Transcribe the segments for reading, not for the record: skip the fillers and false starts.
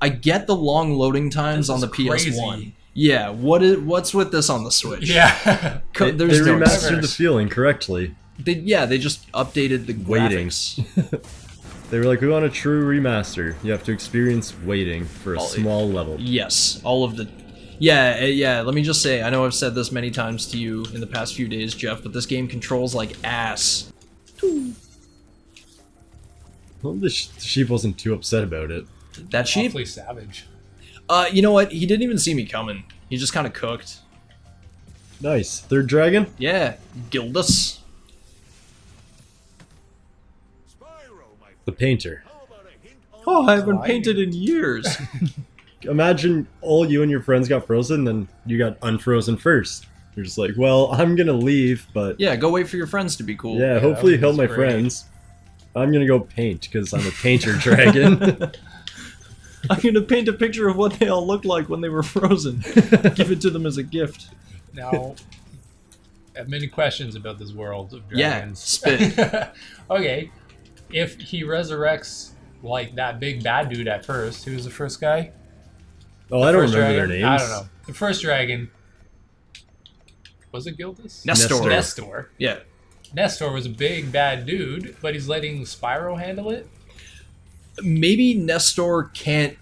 I get the long loading times on the PS1. Yeah, what's with this on the Switch? Yeah. They remastered the feeling correctly. They just updated the graphics. They were like, we want a true remaster. You have to experience waiting for a small level. Yes, all of the... Yeah, let me just say, I know I've said this many times to you in the past few days, Jeff, but this game controls like ass. Well, the sheep wasn't too upset about it. That sheep? Awfully savage. You know what? He didn't even see me coming. He just kind of cooked. Nice. Third dragon? Yeah, Gildas. The painter. Oh, I haven't painted in years. Imagine all you and your friends got frozen, then you got unfrozen first. You're just like, well, I'm gonna leave, but... Yeah, go wait for your friends to be cool. Yeah, hopefully help my friends. I'm gonna go paint, because I'm a painter dragon. I'm gonna paint a picture of what they all looked like when they were frozen. Give it to them as a gift. Now, I have many questions about this world of Yeah, dragons. spit. Okay, if he resurrects like that big bad dude at first, who was the first guy? Oh, I don't remember their names. I don't know. The first dragon, was it Gildas? Nestor. Nestor. Yeah. Nestor was a big bad dude, but he's letting Spyro handle it? Maybe Nestor can't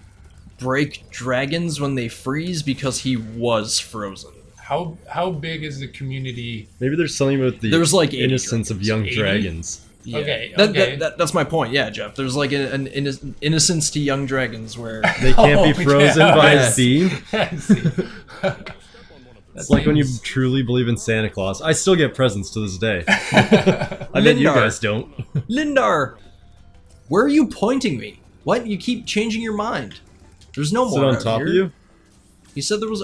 break dragons when they freeze because he was frozen. How big is the community? Maybe there's something about the innocence of young dragons. Yeah. Okay. That's my point. Yeah, Jeff. There's like an innocence to young dragons where they can't be frozen by a steam. It's like when you truly believe in Santa Claus. I still get presents to this day. I bet you guys don't. Lindar, where are you pointing me? What? You keep changing your mind. There's no more. Sit on top of you? He said there was.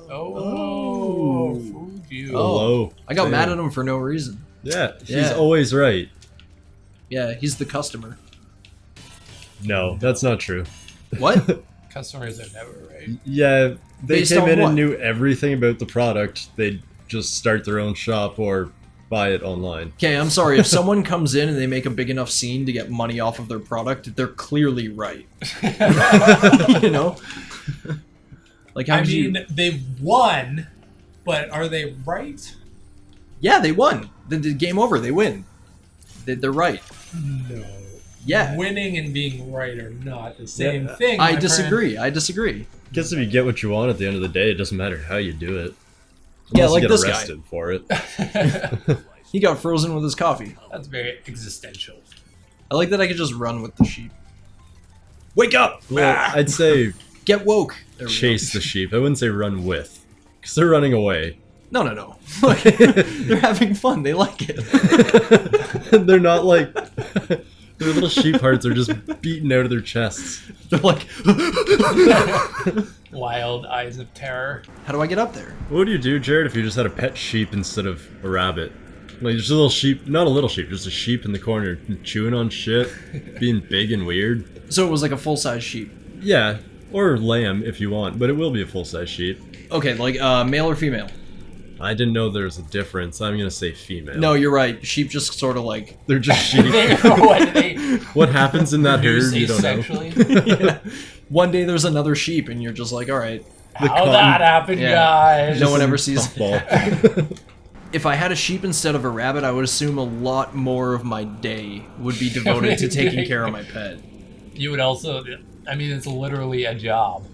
Fooled you. Hello. I got mad at him for no reason. Yeah, he's always right. Yeah, he's the customer. No, that's not true. What? Customers are never right. Yeah, they Based came on in what? and knew everything about the product. They'd just start their own shop or buy it online. Okay, I'm sorry. If someone comes in and they make a big enough scene to get money off of their product, they're clearly right. You know? Like, how they've won, but are they right? Yeah, they won. The game over. They win. They're right. No. Yeah. Winning and being right are not the same thing. I disagree. I disagree. Guess if you get what you want at the end of the day, it doesn't matter how you do it. Yeah, Unless like you get this arrested for it. He got frozen with his coffee. That's very existential. I like that I could just run with the sheep. Wake up! Well, I'd say Get woke. There we chase go. the sheep. I wouldn't say run with, because they're running away. No. Like, they're having fun. They like it. They're not like their little sheep hearts are just beating out of their chests. They're like, Wild eyes of terror. how do I get up there? What would you do, Jared, if you just had a pet sheep instead of a rabbit? Like just a little sheep, not a little sheep, just a sheep in the corner chewing on shit, being big and weird. So it was like a full-size sheep. Yeah, or lamb if you want, but it will be a full-size sheep. Okay, like male or female? I didn't know there was a difference. I'm gonna say female. No, you're right. Sheep just sort of like... They're just sheep. What happens in that herd, you don't know. Yeah. One day there's another sheep and you're just like, alright. How that happened, guys? No one ever sees it. If I had a sheep instead of a rabbit, I would assume a lot more of my day would be devoted to taking care of my pet. You would also... I mean, it's literally a job.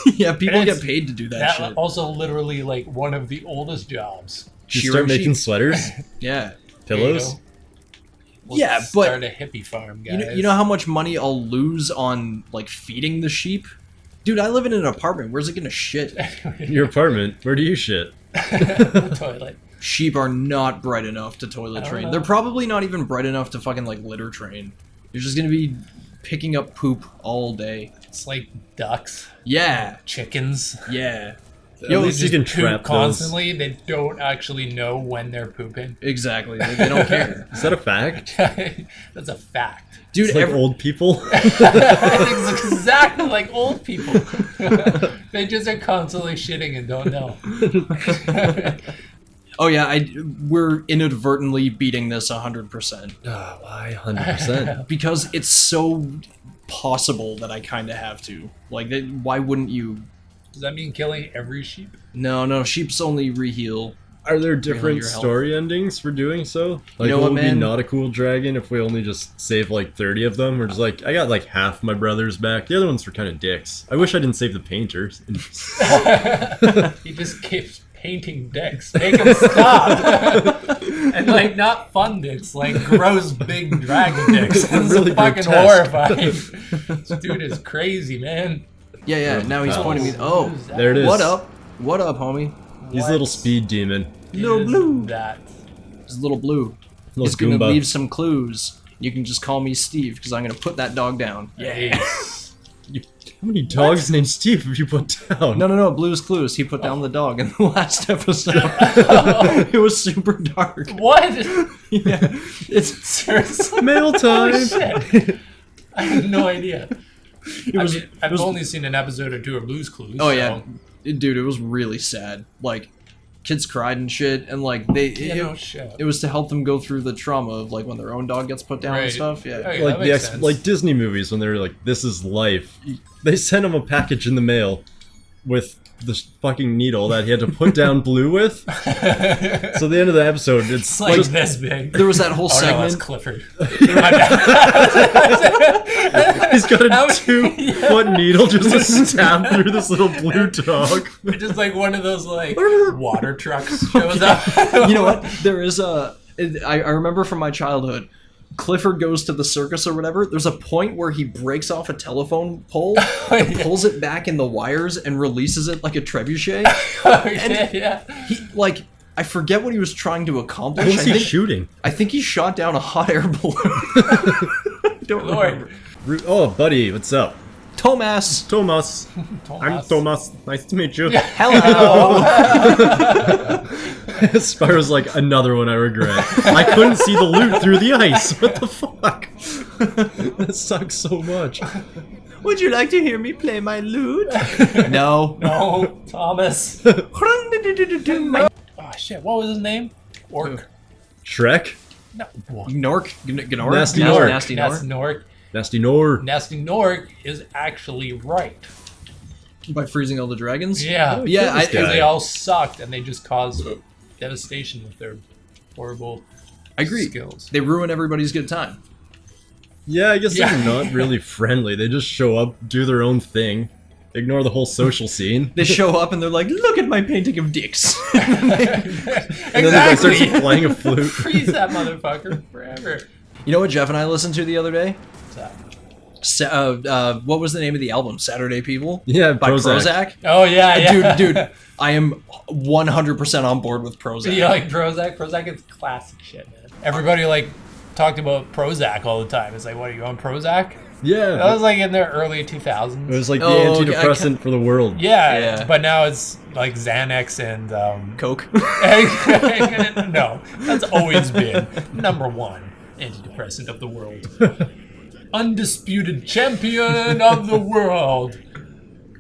Yeah, people get paid to do that shit. Also literally like one of the oldest jobs. You start making sweaters? Yeah. Pillows? Yeah, but start a hippie farm, guys. you know how much money I'll lose on like feeding the sheep? Dude, I live in an apartment. Where's it gonna shit? Your apartment? Where do you shit? The toilet. Sheep are not bright enough to toilet train. They're probably not even bright enough to fucking like litter train. You're just gonna be picking up poop all day. It's like ducks. Yeah. Chickens. Yeah. At least you can poop trap constantly. They don't actually know when they're pooping. Exactly. They don't care. Is that a fact? That's a fact. Dude, it's like old people? It's exactly like old people. They just are constantly shitting and don't know. Oh yeah, we're inadvertently beating this 100%. Why 100%? Because it's so possible that I kind of have to. Like, why wouldn't you? Does that mean killing every sheep? No, sheep's only reheal. Are there different your health. story endings for doing so? Like, know will what, it be man? not a cool dragon if we only just save like 30 of them? Or just like, I got like half my brothers back. The other ones were kind of dicks. I wish I didn't save the painters. He just keeps painting dicks. Make him stop. And like not fun dicks, like gross big dragon dicks. This Really is fucking grotesque. horrifying. This dude is crazy, man. Yeah. Now he's pointing me. Oh, Who's that? There it is. what up, homie? He's a little speed demon. Little Is blue. That. It's little blue. Little He's gonna Goomba. leave some clues. You can just call me Steve because I'm gonna put that dog down. Yes. How many dogs named Steve have you put down? No. Blue's Clues. He put down the dog in the last episode. It was super dark. What? Yeah, it's Seriously? Mail time! Oh, shit. I had no idea. was- I've it was- only seen an episode or two of Blue's Clues. Oh so- yeah, dude, it was really sad. Like, kids cried and shit, and like Yeah, no shit. it was to help them go through the trauma of like when their own dog gets put down and Right. stuff. Yeah. Okay. Like that the makes sense. like Disney movies when they're like, "This is life." They sent him a package in the mail with this fucking needle that he had to put down Blue with. So the end of the episode, it's It's like just this big. There was that whole Oh no, that's segment. Clifford. My bad. he's got How a many- 2-foot needle just to stab through this little blue dog. Just like one of those like water trucks shows up. You know what? There is a. I remember from my childhood. Clifford goes to the circus or whatever. There's a point where he breaks off a telephone pole, and Yeah. pulls it back in the wires, and releases it like a trebuchet. Yeah. He like. I forget what he was trying to accomplish. What was he shooting? I think he shot down a hot air balloon. I don't remember. Lord. Oh, buddy, what's up? Thomas. Thomas. I'm Thomas. Nice to meet you. Hello. Spyro's like, another one I regret. I couldn't see the loot through the ice. What the fuck? That sucks so much. Would you like to hear me play my lute? No. No, Thomas. Nork. Oh shit, what was his name? Orc. Shrek? No. Gnork. Nasty Nork. Nasty That's Nork. Nork. Nasty Nor. Nasty Nork is actually right. By freezing all the dragons. Yeah. Yeah, This Because guy. they all sucked and they just caused devastation with their horrible I agree. skills. They ruin everybody's good time. Yeah, I guess Yeah. they're not really friendly. They just show up, do their own thing, ignore the whole social scene. They show up and they're like, "Look at my painting of dicks." And then the guy starts Exactly. playing a flute. Freeze that motherfucker forever. You know what Jeff and I listened to the other day? What's that? What was the name of the album? Saturday People? Yeah, By Prozac. Oh yeah, yeah. Dude, I am 100% on board with Prozac. You like Prozac? Prozac is classic shit, man. Everybody like talked about Prozac all the time. It's like, what are you on Prozac? Yeah. That was like in the early 2000s. It was like the Oh, okay, antidepressant for the world. yeah, Yeah. but now it's like Xanax and Coke. no, that's always been number one antidepressant of the world. Undisputed champion of the world.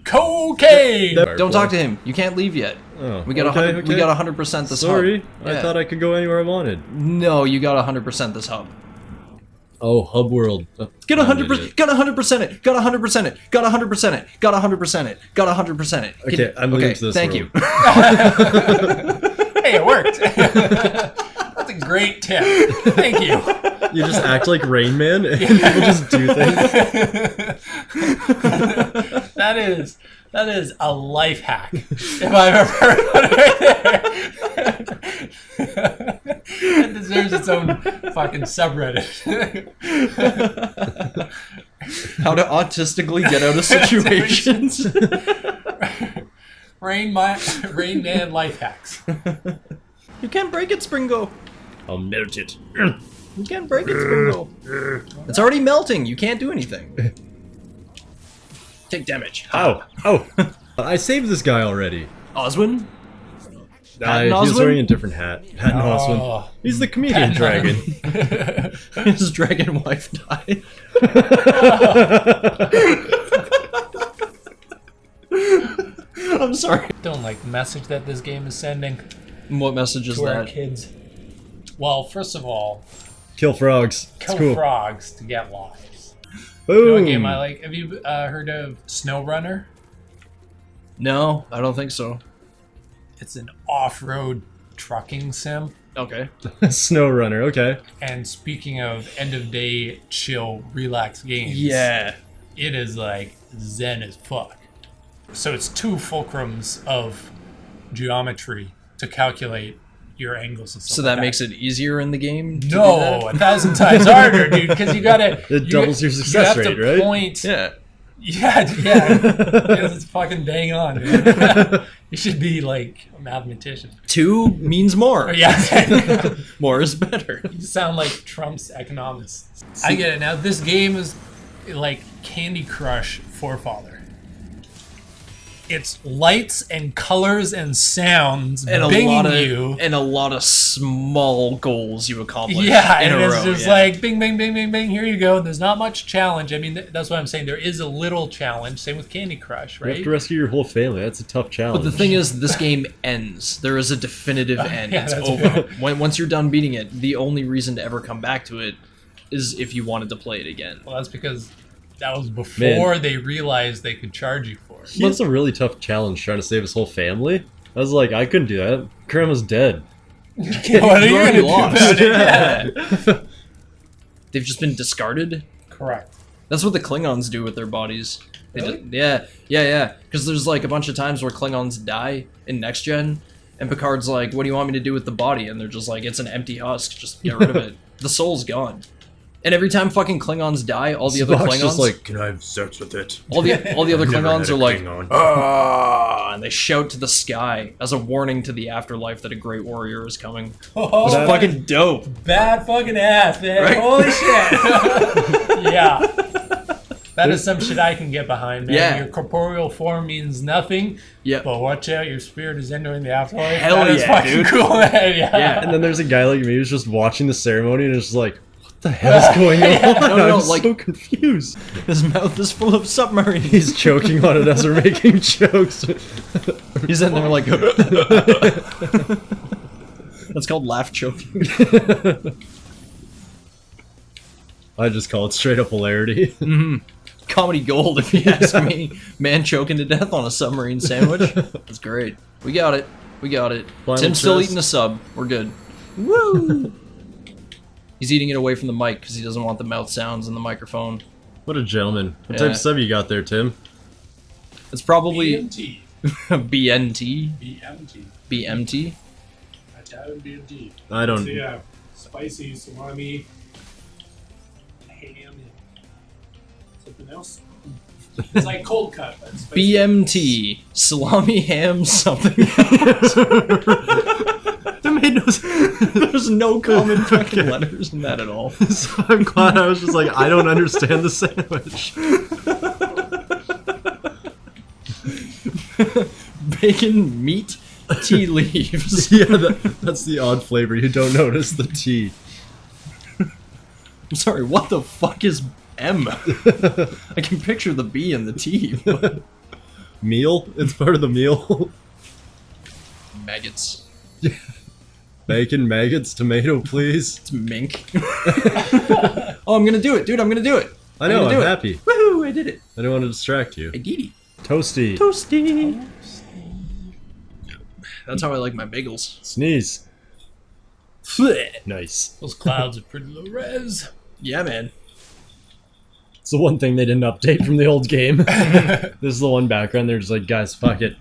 Cocaine. Don't talk to him. You can't leave yet. Oh, We got okay, 100. We okay. got 100% this Sorry, hub. I Yeah. thought I could go anywhere I wanted. No, you got 100% this hub. Oh, hub world. Get 100%. Got 100% it. Got 100% it. Got 100% it. Got 100% it. Got 100% it. Okay, I'm leaving to this Thank world. you. Hey, it worked. That's a great tip. Thank you. You just act like Rain Man and people just do things. That is a life hack. If I've ever heard one right there. It deserves its own fucking subreddit. How to autistically get out of situations. Rain Man life hacks. You can't break it, Springo. I'll melt it. You can't break it, Springo. It's already melting. You can't do anything. Take damage. Ow! Oh! I saved this guy already. Oswin? He Patton was Oswin? wearing a different hat. Patton Oswin. Oh. He's the comedian dragon. His dragon wife died. I'm sorry. Don't like the message that this game is sending What message is to our that? kids. Well, first of all, Kill frogs. It's kill cool. frogs to get lives. Boom. You know what game I like? Have you heard of SnowRunner? No, I don't think so. It's an off-road trucking sim. Okay. SnowRunner. Okay. And speaking of end-of-day chill, relax games, Yeah. it is like zen as fuck. So it's 2 fulcrums of geometry to calculate your angles and stuff. So that makes it easier in the game? to do No, that? 1,000 times harder, dude. Because you gotta. It doubles your success rate, right? Point. Yeah. Yeah. Yes, it's fucking bang on, dude. You should be like a mathematician. 2 means more. Yeah. More is better. You sound like Trump's economist. I get it. Now, this game is like Candy Crush forefather. It's lights and colors and sounds And binging you. a lot of small goals you accomplish. Yeah, in and a it's row, just like bing, bing, bing, bing, bing. Here you go. And there's not much challenge. I mean, that's what I'm saying. There is a little challenge. Same with Candy Crush, You right? have to rescue your whole family. That's a tough challenge. But the thing is, this game ends. There is a definitive end. yeah, It's that's over. Once you're done beating it, the only reason to ever come back to it is if you wanted to play it again. Well, that's because that was before they realized they could charge you for it. he has a really tough challenge trying to save his whole family. I was like, I couldn't do that. Grandma's dead. What are you already gonna do lost. about it? Yeah. They've just been discarded. Correct. That's what the Klingons do with their bodies. They Really? yeah. Because there's like a bunch of times where Klingons die in Next Gen, and Picard's like, "What do you want me to do with the body?" And they're just like, "It's an empty husk. Just get rid of it. The soul's gone." And every time fucking Klingons die, all the other Spock's Klingons, just like, can I have sex with it? all the other I've never Klingons had are a like, Klingon. "Ah!" and they shout to the sky as a warning to the afterlife that a great warrior is coming. Oh, It's That- fucking dope. bad fucking ass, man. Right? Holy shit. Yeah. That is some shit I can get behind, man. Yeah. Your corporeal form means nothing, Yeah. but watch out, your spirit is entering the afterlife. Hell That is yeah, fucking dude. cool, man. Yeah. Yeah. And then there's a guy like me who's just watching the ceremony and is just like, what the hell's going on? No, I'm like- so confused. His mouth is full of submarines. He's choking on it as we're making jokes. He's in there like. That's called laugh choking. I just call it straight up hilarity. Comedy gold, if you ask me. Man choking to death on a submarine sandwich. That's great. We got it. We got it. Final Tim's still test. eating a sub. We're good. Woo! He's eating it away from the mic because he doesn't want the mouth sounds in the microphone. What a gentleman. What Yeah. type of sub you got there, Tim? It's probably BMT. BNT, BMT. BMT. Italian BMT. I don't... So yeah, spicy salami, ham, and something else. It's like cold cut, but spicy. BMT. Salami, ham, something. Tomatoes. There's no common fucking letters in that at all. So I'm glad I was just like, I don't understand the sandwich. Bacon, meat, tea leaves. Yeah, that's the odd flavor. You don't notice the tea. I'm sorry, what the fuck is M? I can picture the B and the T, but... Meal? It's part of the meal. Maggots. Bacon, maggots, tomato, please. It's mink. Oh, I'm gonna do it, dude, I'm gonna do it. I know, gonna I'm do it. happy. Woohoo, I did it. I don't want to distract you. I did it. Toasty. Toasty. That's how I like my bagels. Sneeze. Blech. Nice. Those clouds are pretty low res. Yeah, man. It's the one thing they didn't update from the old game. This is the one background. They're just like, guys, fuck it.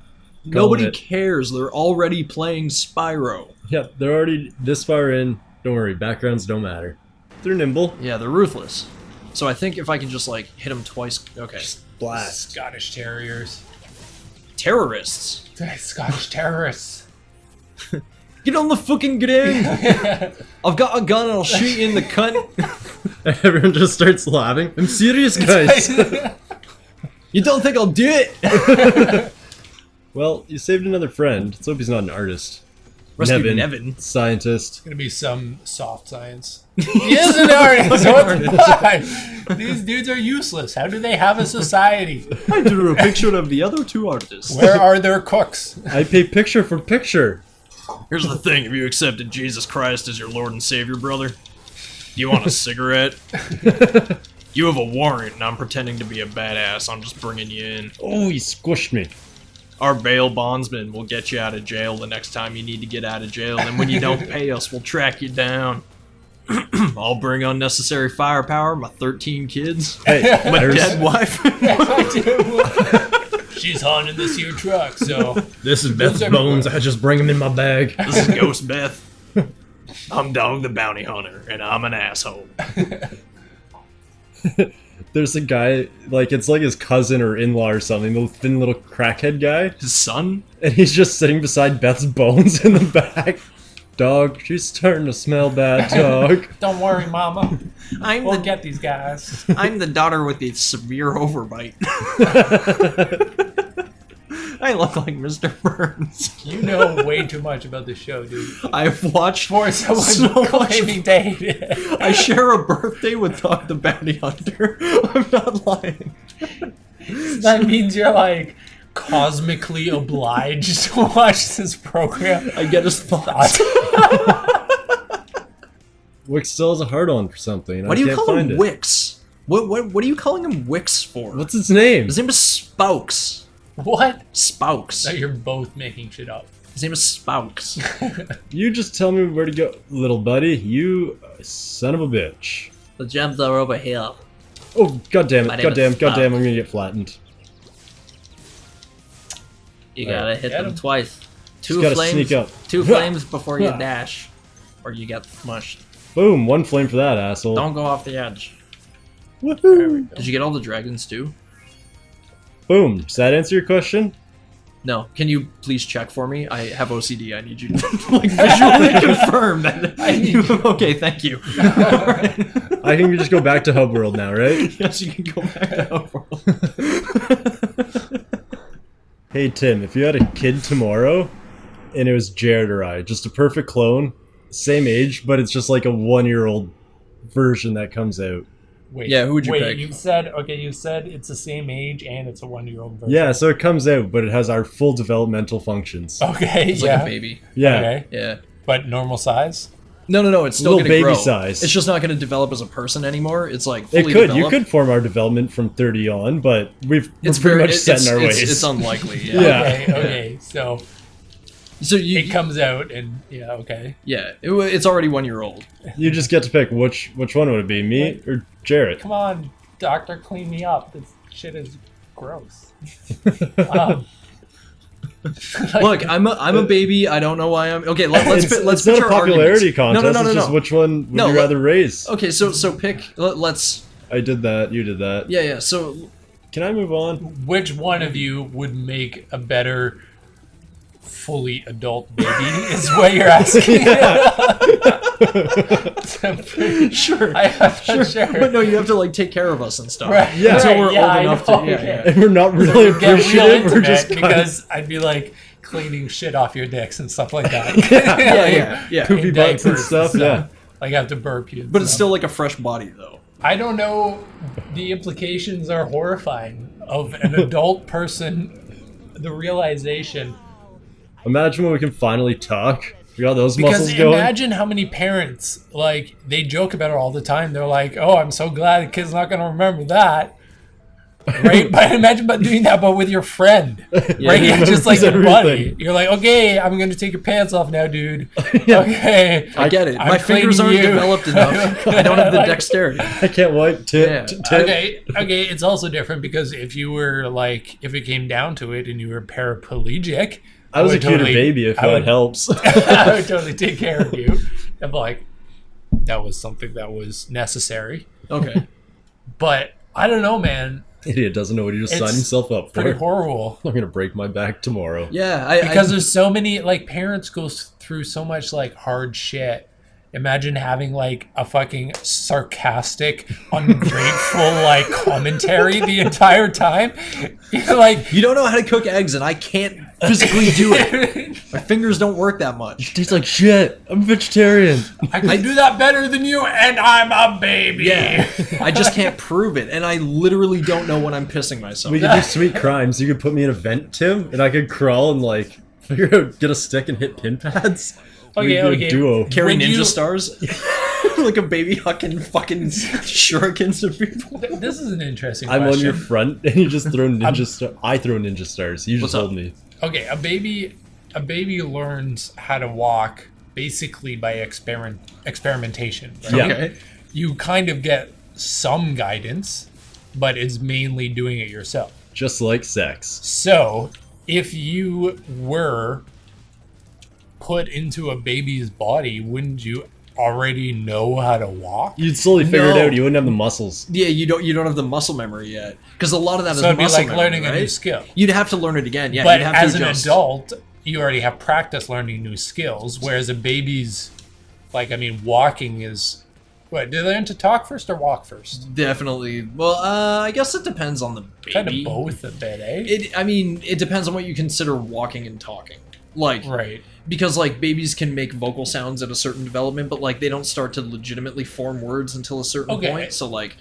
Nobody it. cares. They're already playing Spyro. Yep, they're already this far in. Don't worry, backgrounds don't matter. They're nimble. Yeah, they're ruthless. So I think if I can just, like, hit them twice... Okay. Blast. Scottish Terriers. Terrorists. Scottish terrorists. Get on the fucking ground. I've got a gun and I'll shoot you in the cunt. Everyone just starts laughing. I'm serious, guys. You don't think I'll do it? Well, you saved another friend. Let's hope he's not an artist. Rescued Nevin. Scientist. Gonna be some soft science. He is an artist. What the fuck? These dudes are useless. How do they have a society? I drew a picture of the other two artists. Where are their cooks? I pay picture for picture. Here's the thing, if you accepted Jesus Christ as your Lord and Savior, brother, do you want a cigarette? You have a warrant, and I'm pretending to be a badass. I'm just bringing you in. Oh, he squished me. Our bail bondsman will get you out of jail the next time you need to get out of jail. And when you don't pay us, we'll track you down. I'll bring unnecessary firepower, my 13 kids, Hey, my there's- dead wife. She's haunting this here truck, so This is Beth's bones. I just bring them in my bag. This is Ghost Beth. I'm Dog the Bounty Hunter, and I'm an asshole. There's a guy, like, it's like his cousin or in-law or something, the thin little crackhead guy, His son? and he's just sitting beside Beth's bones in the back. Dog, she's starting to smell bad, dog. don't worry, Mama. I'm We'll get these guys. I'm the daughter with the severe overbite. I look like Mr. Burns. You know way too much about this show, dude. I've watched For someone so much. claiming to hate it. I share a birthday with Dog the Bounty Hunter. I'm not lying. That means you're like cosmically obliged to watch this program. I get his thoughts. Wick still has a hard-on for something, and What I do you can't call find him it. Wicks? What are you calling him Wicks for? What's his name? His name is Spokes. What? Spokes. No, you're both making shit up. His name is Spokes. You just tell me where to go, little buddy. You son of a bitch. The gems are over here. Oh, goddamn My it. name is Goddamn, I'm gonna get flattened. You Alright. gotta hit Get them him. twice. Just gotta sneak up. Two flames before you dash, or you get smushed. Boom, one flame for that asshole. Don't go off the edge. Woohoo! Did you get all the dragons too? Boom. Does that answer your question? No. Can you please check for me? I have OCD. I need you to like visually confirm that. Okay, thank you. Alright. I can just go back to Hub World now, right? Yes, you can go back to Outworld. Hey Tim, if you had a kid tomorrow, and it was Jared or I, just a perfect clone, same age, but it's just like a 1-year-old version that comes out. Wait, Yeah, who would you wait, pick? You said it's the same age and it's a 1-year-old version. Yeah, so it comes out, but it has our full developmental functions. Okay, It's yeah. like a baby. Yeah. Okay. Yeah. But normal size? No. It's still Little gonna baby grow. size. It's just not gonna develop as a person anymore. It's like It fully could. developed. You could form our development from 30 on, but we're It's pretty very much set in our ways. It's unlikely. Yeah. Yeah. Okay. So So you. it comes out and yeah, okay. Yeah. It's already 1 year old. You just get to pick which one would it be, me or Jared? Come on, doctor, clean me up. This shit is gross. Look, I'm a baby. I don't know why I'm. Okay, let's It's let's not pitch a our popularity arguments. contest. No. It's just which one would No, you rather raise? Okay, so pick. Let's. I did that. You did that. Yeah. So Can I move on? Which one of you would make a better fully adult baby is what you're asking. I'm pretty sure. Sure. But no, you have to like take care of us and stuff. Right. Yeah. Until Right, we're yeah, old I enough know, to. Yeah. okay. And we're not really Get real appreciative. We're intimate just kind of because I'd be like cleaning shit off your dicks and stuff like that. Yeah. poopy In butts and diapers stuff. Yeah. Like I have to burp you. and But it's stuff. still like a fresh body though. I don't know. The implications are horrifying of an adult person. The realization. Imagine when we can finally talk. We got those Because muscles going. imagine how many parents, like, they joke about it all the time. They're like, oh, I'm so glad the kid's not going to remember that. Right? But imagine about doing that, but with your friend. Right? he Yeah, just like remembers your buddy. everything. You're like, okay, I'm going to take your pants off now, dude. Okay. I get it. I'm My fingers cleaning aren't you. developed enough. I don't have the dexterity. I can't wait. Yeah. Okay, it's also different because if you were like, if it came down to it and you were paraplegic, I was a would cuter totally- baby if I that would- helps. I would totally take care of you. I'm like, that was something that was necessary. Okay. But I don't know, man. Idiot doesn't know what he just It's signed himself up Pretty for. horrible. I'm gonna break my back tomorrow. Yeah. Because there's so many, like, parents go through so much, like, hard shit. Imagine having, like, a fucking sarcastic, ungrateful, like, commentary the entire time. You're like, you don't know how to cook eggs, and I can't physically do it. My fingers don't work that much. Tastes like shit. I'm vegetarian. I can do that better than you, and I'm a baby. Yeah. I just can't prove it, and I literally don't know when I'm pissing myself. We could do sweet crimes. You could put me in a vent, Tim, and I could crawl and like figure out, get a stick and hit pin pads. Okay, We'd do a okay. duo. Carry Would ninja you- stars. Like a baby hucking fucking shurikens at people. This is an interesting I'm question. on your front, and you just throw ninja stars. I throw ninja stars. You just What's up? hold me. Okay, a baby learns how to walk basically by experimentation. Right? Yeah. Okay. You kind of get some guidance, but it's mainly doing it yourself. Just like sex. So, if you were put into a baby's body, wouldn't you already know how to walk? You'd slowly figure it No. out. You wouldn't have the muscles. Yeah, you don't have the muscle memory yet, because a lot of that is So it'd be muscle like memory, learning right? a new skill. You'd have to learn it again. Yeah, But you'd have as to an adjust. adult, you already have practice learning new skills, whereas a baby's, walking is... What, do they learn to talk first or walk first? Definitely. Well, I guess it depends on the baby. Kind of both a bit, eh? It depends on what you consider walking and talking. Like, Right. because like babies can make vocal sounds at a certain development, but like they don't start to legitimately form words until a certain Okay. point. So like,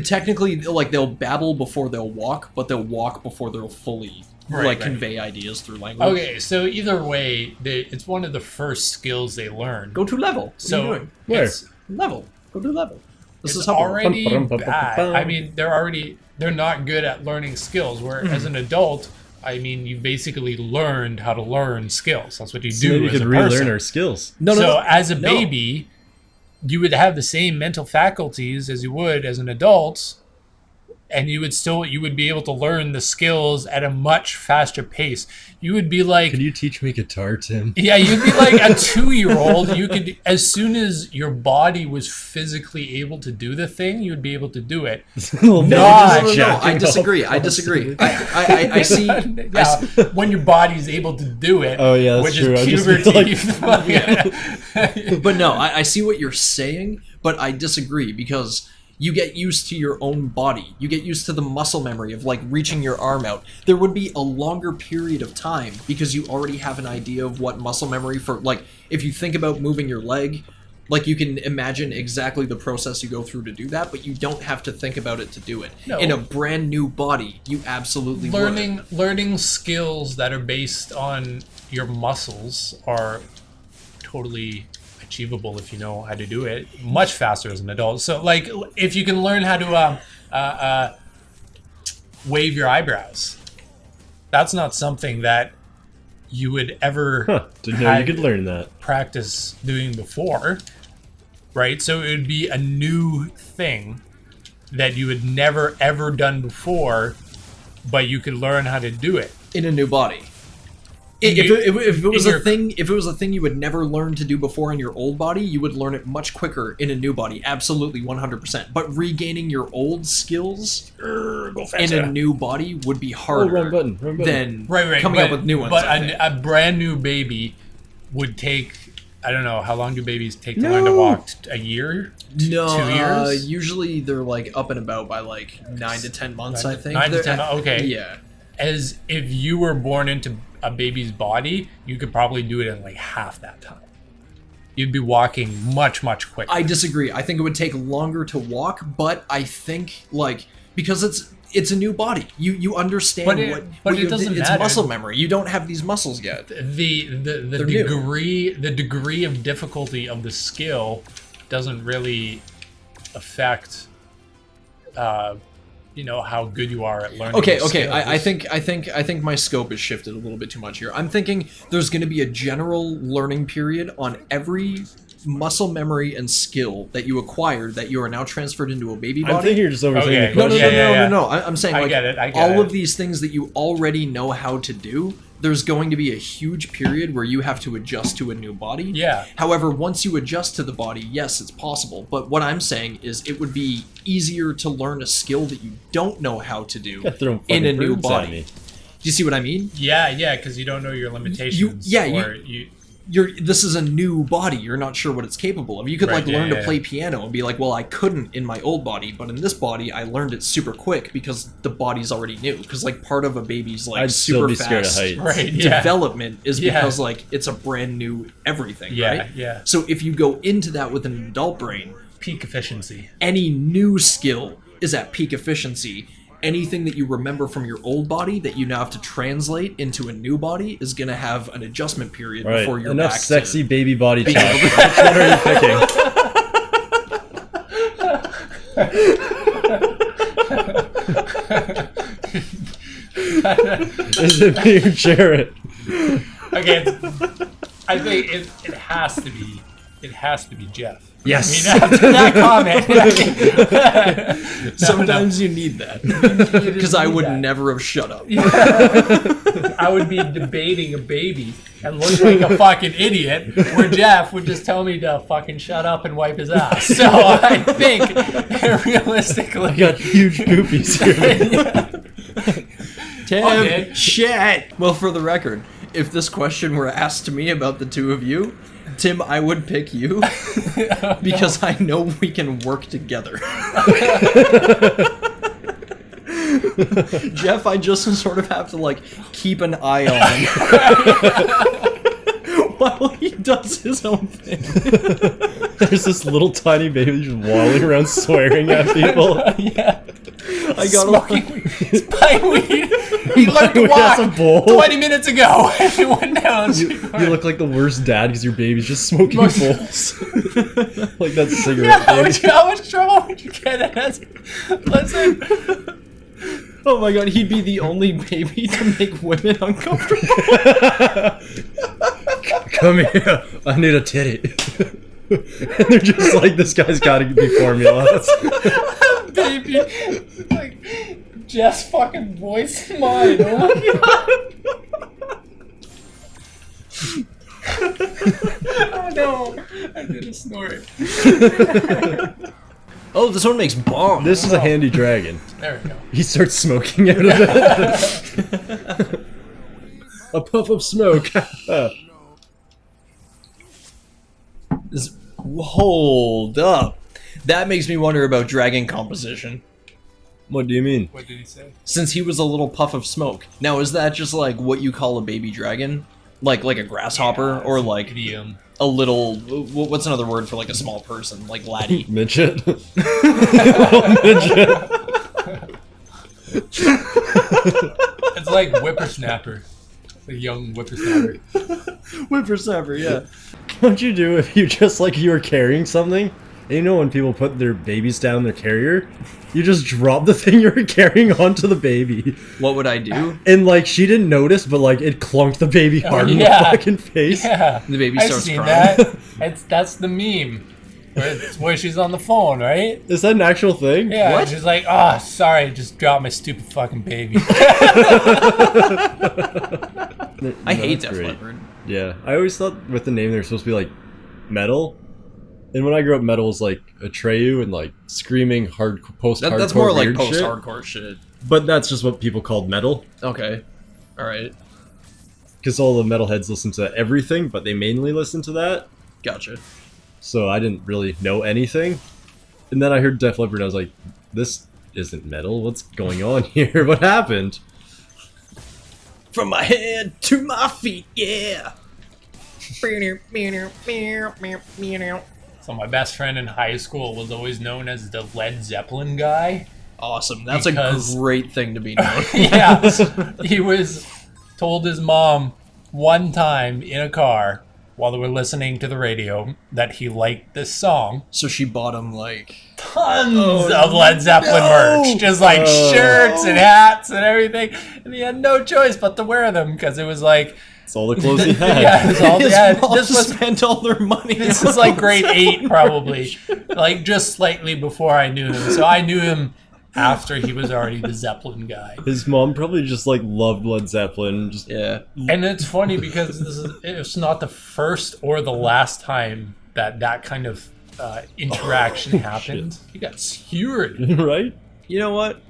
technically, like they'll babble before they'll walk, but they'll walk before they'll fully Right. convey ideas through language. Okay, so either way, it's one of the first skills they learn. Go to level. What are you So doing? Where? it's, Level. Go to level. This it's is how already Bum, bum, bum, bad. bum, bum. I mean, they're not good at learning skills. Where as an adult, I mean, you basically learned how to learn skills. That's what you So do maybe we as could a relearn person. our skills. So as a no. baby, you would have the same mental faculties as you would as an adult, and you would be able to learn the skills at a much faster pace. You would be like, Could you teach me guitar, Tim? yeah, you'd be like a 2-year-old. You could, as soon as your body was physically able to do the thing, you would be able to do it. No, No, I disagree. I disagree. I see. Yeah, when your body's able to do it. Oh, yeah, that's which true. I is just feel puberty. But no, I see what you're saying, but I disagree because you get used to your own body. You get used to the muscle memory of like reaching your arm out. There would be a longer period of time because you already have an idea of what muscle memory for, like, if you think about moving your leg, like you can imagine exactly the process you go through to do that, but you don't have to think about it to do it. No. In a brand new body, you absolutely would. Learning skills that are based on your muscles are totally achievable if you know how to do it much faster as an adult. So like if you can learn how to wave your eyebrows, that's not something that you would ever Didn't know you could learn that. practice doing before, right? So it would be a new thing that you had never ever done before, but you could learn how to do it. In a new body. In If your- it was in a your- thing, if it was a thing you would never learn to do before in your old body, you would learn it much quicker in a new body. Absolutely, 100%. But regaining your old skills in a new body would be harder wrong button, wrong button. than Right. coming up with new ones. But I think. a brand new baby would take, I don't know, how long do babies take to learn to walk? A year? No, 2 years? usually they're like up and about by like 9 to 10 months. I think 9 to They're 10, okay. Yeah. As if you were born into a baby's body, you could probably do it in like half that time. You'd be walking much, much quicker. I disagree. I think it would take longer to walk, but I think like because it's a new body. You understand But it- what but what it doesn't it's matter. muscle memory. You don't have these muscles yet. the They're new. degree of difficulty of the skill doesn't really affect how good you are at learning. Okay, the okay. skills. I think my scope is shifted a little bit too much here. I'm thinking there's going to be a general learning period on every muscle memory and skill that you acquired that you are now transferred into a baby body. I'm thinking you're just overthinking Okay. the No, question. no. I'm saying I like get it, I get all it. of these things that you already know how to do. There's going to be a huge period where you have to adjust to a new body. Yeah. However, once you adjust to the body, yes, it's possible. But what I'm saying is it would be easier to learn a skill that you don't know how to do Yeah, throw in a fucking new birds at body. me. Do you see what I mean? Yeah, because you don't know your limitations. This is a new body. You're not sure what it's capable of. You could Right, learn yeah. to play piano and be like, well, I couldn't in my old body, but in this body, I learned it super quick because the body's already new. Because like part of a baby's like I'd super still be scared of fast heights. Right. Yeah. development is Yeah. because like it's a brand new everything, Yeah, right? yeah. So if you go into that with an adult brain, Peak efficiency. any new skill is at peak efficiency. Anything that you remember from your old body that you now have to translate into a new body is going to have an adjustment period All right, before you're enough back sexy to... baby body talk. Which one are you picking? Is it me or Jarrett? Okay, I think it has to be. It has to be Jeff. Yes. I mean, after that comment. Sometimes you need that. Because I would never have shut up. I would be debating a baby and looking like a fucking idiot, where Jeff would just tell me to fucking shut up and wipe his ass. So I think, realistically... I got huge poopies here. Tim, Okay. shit! Well, for the record, if this question were asked to me about the two of you, Tim, I would pick you because I know we can work together. Jeff, I just sort of have to, like, keep an eye on while he does his own thing. There's this little tiny baby just waddling around swearing at people. Yeah. I got Smoking weed. Spying weed. He learned to Has a walk bowl. 20 minutes ago. And it went down. You look like the worst dad because your baby's just smoking Most- bowls. Like that cigarette Yeah, baby. how much trouble would you get in as... Listen. Oh my god, he'd be the only baby to make women uncomfortable. Come here, I need a titty. And they're just like, this guy's gotta be formula. Baby. Like, Jeff's fucking voice in mine. Oh my god. Oh no. I did a snort. Oh, this one makes bombs. This is a handy dragon. There we go. He starts smoking out of it. A puff of smoke. Hold up. That makes me wonder about dragon composition. What do you mean? What did he say? Since he was a little puff of smoke. Now, is that just like what you call a baby dragon? Like a grasshopper? Or like Idiom. a little... What's another word for like a small person? Like laddie? Midget? Midget. It's like whippersnapper. A young whippersnapper. Whippersnapper, yeah. What'd you do if you just like you were carrying something? And you know when people put their babies down their carrier? You just drop the thing you were carrying onto the baby. What would I do? And like she didn't notice, but like it clunked the baby hard in the yeah. fucking face. Yeah. The baby I've starts seen crying. that. That's the meme. Where she's on the phone, right? Is that an actual thing? Yeah. What? She's like, oh, sorry, just dropped my stupid fucking baby. I hate That's Def great. Leppard. Yeah, I always thought with the name they were supposed to be like metal. And when I grew up, metal was like Atreyu and like screaming hard post-hardcore That's more like weird shit. post-hardcore shit. But that's just what people called metal. Okay. Alright. Because all the metalheads listen to everything, but they mainly listen to that. Gotcha. So I didn't really know anything. And then I heard Def Leppard and I was like, this isn't metal. What's going on here? What happened? From my head to my feet, yeah. So my best friend in high school was always known as the Led Zeppelin guy. Awesome. That's Because- a great thing to be known. Yeah. He was told his mom one time in a car while they were listening to the radio that he liked this song. So she bought him like... Tons of Led Zeppelin merch. Just like shirts and hats and everything. And he had no choice but to wear them because it was like... It's all the clothes he had. Yeah, it was all, His yeah, mom this was spent all their money. This is like grade 8 probably. Like just slightly before I knew him. So I knew him after he was already the Zeppelin guy. His mom probably just like loved Led Zeppelin. Just Yeah. And it's funny because it's not the first or the last time that kind of interaction happened. He got skewered. right? You know what?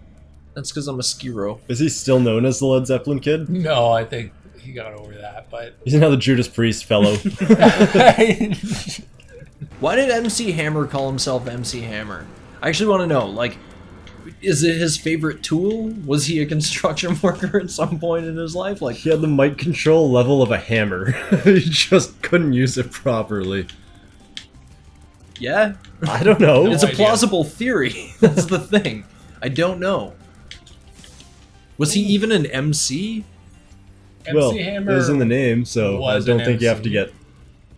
That's because I'm a skiro. Is he still known as the Led Zeppelin kid? No, I think he got over that, but He's now the Judas Priest fellow. Why did MC Hammer call himself MC Hammer? I actually want to know, like, is it his favorite tool? Was he a construction worker at some point in his life? Like, He had the mic control level of a hammer. He just couldn't use it properly. yeah? I don't know. It's a idea. plausible theory. That's the thing. I don't know. Was he even an MC? MC Well, Hammer it was in the name, so I was don't an think you have to MC. get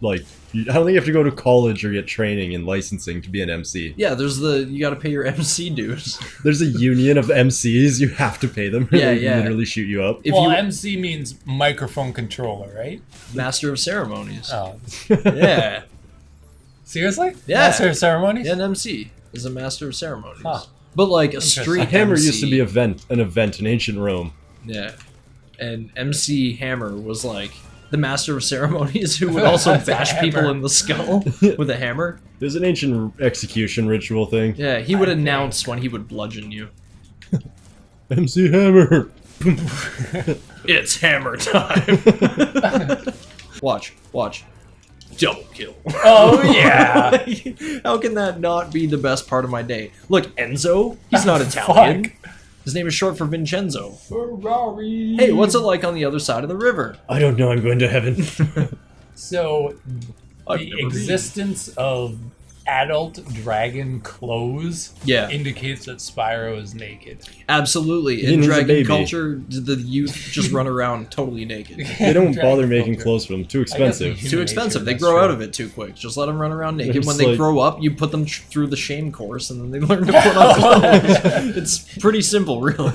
like I don't think you have to go to college or get training and licensing to be an MC. Yeah, you got to pay your MC dues. There's a union of MCs. You have to pay them. Or Yeah, they yeah. literally shoot you up. If well, you MC means microphone controller, right? master of ceremonies. Oh, Yeah, seriously? Yeah. Master of ceremonies? yeah, an MC is a master of ceremonies. Huh. But like a Interesting. street Hammer MC, used to be an event in ancient Rome. yeah, and MC Hammer was like the master of ceremonies who would also That's a bash people hammer. in the skull with a hammer. There's an ancient execution ritual thing. Yeah, he would I think- announce when he would bludgeon you. MC Hammer. It's hammer time. Watch. Double kill. Oh, yeah. How can that not be the best part of my day? Look, Enzo, he's not Italian. Fuck. His name is short for Vincenzo. Ferrari. Hey, what's it like on the other side of the river? I don't know. I'm going to heaven. So, I've the never been. existence of adult dragon clothes Yeah. indicates that Spyro is naked. Absolutely. He In needs a dragon baby. culture, the youth just run around totally naked. They don't Dragon bother making culture. clothes for them. Too I guess expensive. we- Too Human expensive. nature, They that's grow true. out of it too quick. Just let them run around naked. It's When they like- grow up, you put them through the shame course, and then they learn to put on clothes. It's pretty simple, really.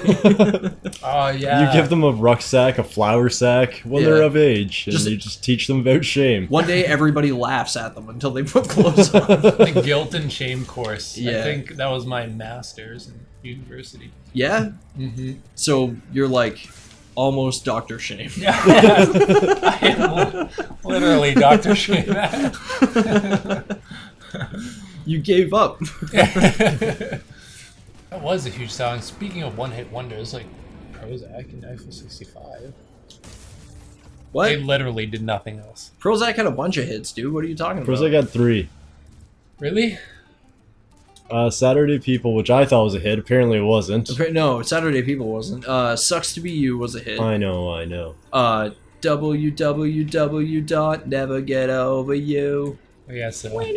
Oh, yeah. You give them a rucksack, a flour sack when Yeah. they're of age, and Just- you just teach them about shame. One day, everybody laughs at them until they put clothes on. The guilt and shame course. I Yeah. think that was my master's in university. Yeah? Mm-hmm. So you're like almost Dr. Shame. I am literally Dr. Shame. You gave up. That was a huge song. Speaking of one-hit wonders, like Prozac and Eiffel 65, What? they literally did nothing else. Prozac had a bunch of hits, dude. What are you talking about? Prozac got 3. Really? Saturday People, which I thought was a hit, apparently it wasn't. No, Saturday People wasn't. Sucks to Be You was a hit. I know. www.nevergetoveryou. Yeah, so Yeah,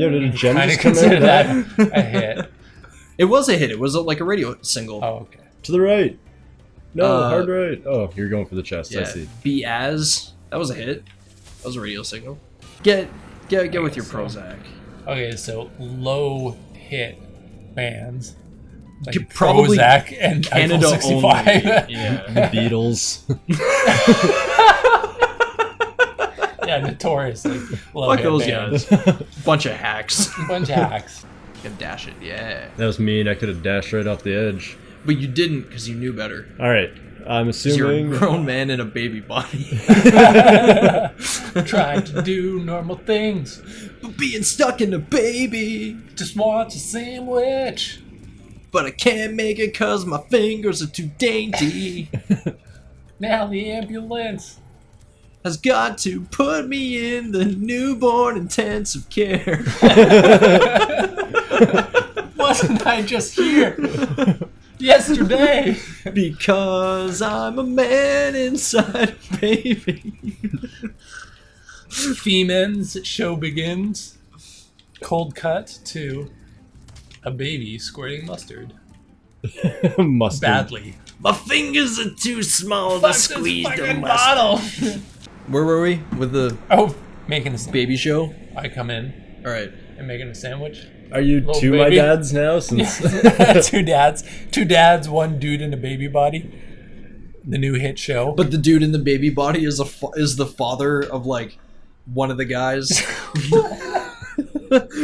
did Jen kind just of come consider out? that a hit. It was a hit. It was like a radio single. Oh, okay. To the right. No, Uh, hard right. Oh, you're going for the chest. I Yeah. see. Be As. That was a hit. That was a radio single. Get with your so. Prozac. Okay, so low hit bands like Probably Prozac and Canada Eiffel 65. only. Yeah. The Beatles. Yeah, notoriously low Fuck hit those bands. guys. Bunch of hacks. Bunch of hacks. Can dash it, yeah. That was mean. I could have dashed right off the edge. But you didn't because you knew better. All right. I'm 'Cause you're a assuming. grown man in a baby body. Trying to do normal things. But being stuck in a baby. Just want a sandwich. But I can't make it cause my fingers are too dainty. Now the ambulance. Has got to put me in the newborn intensive care. Wasn't I just here yesterday? Because I'm a man inside a baby. Femen's show begins. Cold cut to a baby squirting mustard. Mustard. Badly. My fingers are too small to Fuck this squeeze the fucking mustard. bottle. Where were we with the Oh, making a sandwich. baby show? I come in All right. and making a sandwich. Are you Little two my baby. dads now? Since Two dads, one dude in a baby body. The new hit show. But the dude in the baby body is is the father of like one of the guys.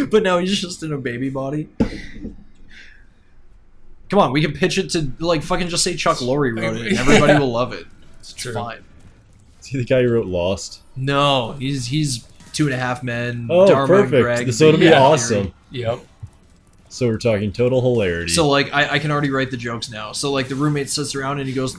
But now he's just in a baby body. Come on, we can pitch it to like fucking just say Chuck Lorre wrote it. And everybody will love it. It's It's true. fine. is he the guy who wrote Lost? No, he's 2.5 Men. Oh, Dharma, perfect. Greg, So it'll be Big Bang awesome. Theory. Yep. So we're talking total hilarity. So like I can already write the jokes now. So like the roommate sits around and he goes,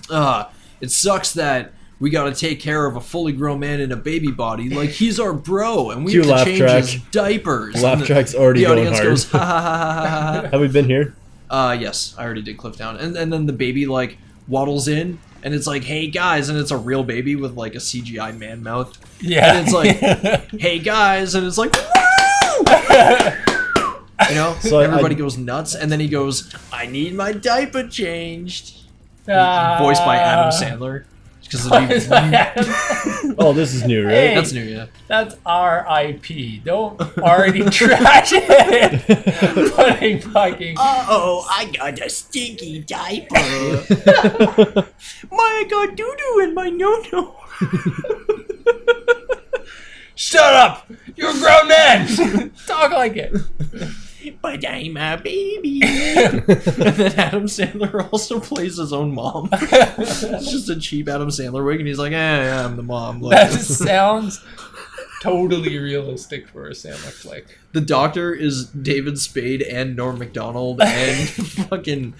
it sucks that we gotta take care of a fully grown man in a baby body. Like he's our bro and we Cue have to laugh change track. his diapers. Laugh And the- track's already the going audience hard. goes, ha ha ha ha ha Have we been here? ha. Yes, I already did Cliff Down. And then the baby like waddles in and it's like, hey guys, and it's a real baby with like a CGI man mouth. Yeah. And it's like, hey guys, and it's like, woo! You know, So everybody I- goes nuts, and then he goes, I need my diaper changed. Ah. Voiced by Adam Sandler. Because Oh, this is new, right? Hey. that's new, yeah. That's our IP. Don't already trash it. Putting fucking. Uh-oh, I got a stinky diaper. I got doo-doo in my no-no. Shut up! You're a grown man. Talk like it. But I'm a baby. And then Adam Sandler also plays his own mom. It's just a cheap Adam Sandler wig, and he's like, yeah, I'm the mom. Look. That sounds totally realistic for a Sandler flick. The doctor is David Spade and Norm Macdonald and fucking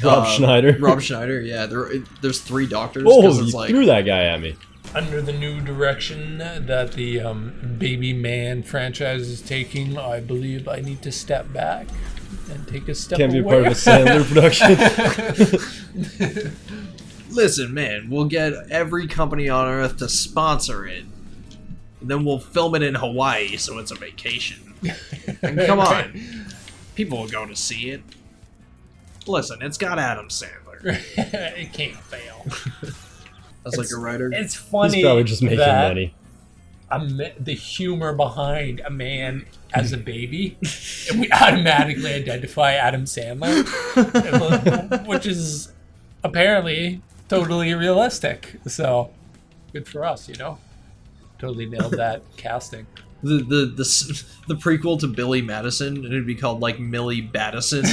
Rob Schneider. Rob Schneider, yeah. There's 3 doctors. Oh, 'cause you it's like, threw that guy at me. Under the new direction that the Baby Man franchise is taking, I believe I need to step back and take a step Can't be away. part of a Sandler production. listen, man, we'll get every company on Earth to sponsor it. And then we'll film it in Hawaii so it's a vacation. And come on. People will go to see it. Listen, it's got Adam Sandler. It can't fail. That's like a writer. It's funny. He's probably just making that money. The humor behind a man as a baby, and we automatically identify Adam Sandler, which is apparently totally realistic. So good for us, you know. Totally nailed that casting. The prequel to Billy Madison, it'd be called like Millie Battison.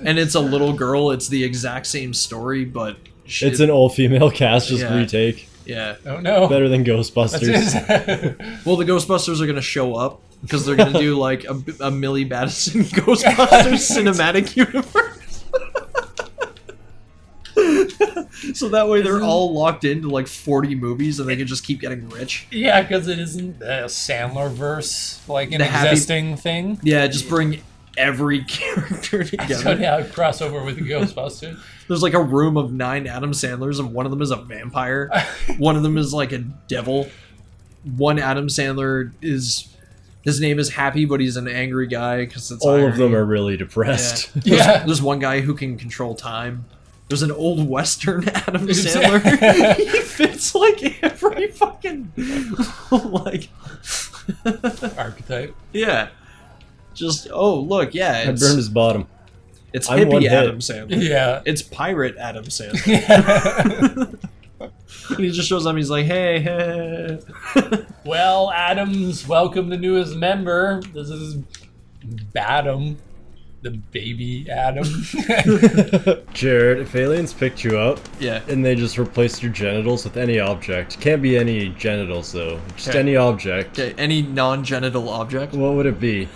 And it's a little girl. It's the exact same story, but It's an all-female cast, just Yeah. retake. yeah. Oh no. Better than Ghostbusters. Well, the Ghostbusters are gonna show up because they're gonna do like a Millie Battison Ghostbusters cinematic universe. So that way they're all locked into like 40 movies and they can just keep getting rich. Yeah, because it isn't the Sandler verse, like an The happy- existing thing. Yeah, just bring every character So together. yeah, crossover with the Ghostbusters. There's like a room of 9 Adam Sandlers and one of them is a vampire. One of them is like a devil. One Adam Sandler is... His name is Happy, but he's an angry guy because it's All irony. of them are really depressed. Yeah. Yeah. There's one guy who can control time. There's an old Western Adam Sandler. He fits like every fucking like Archetype. yeah. Just look, yeah, I burned his bottom. it's I'm one hippie hit. Adam Sandler. Yeah. It's pirate Adam Sandler. And he just shows up. He's like, hey. Well, Adams, welcome the newest member. This is Badam, the baby Adam. Jared, if aliens picked you up Yeah. and they just replaced your genitals with any object, can't be any genitals though, just Okay. any object, Okay. Any non-genital object. what would it be?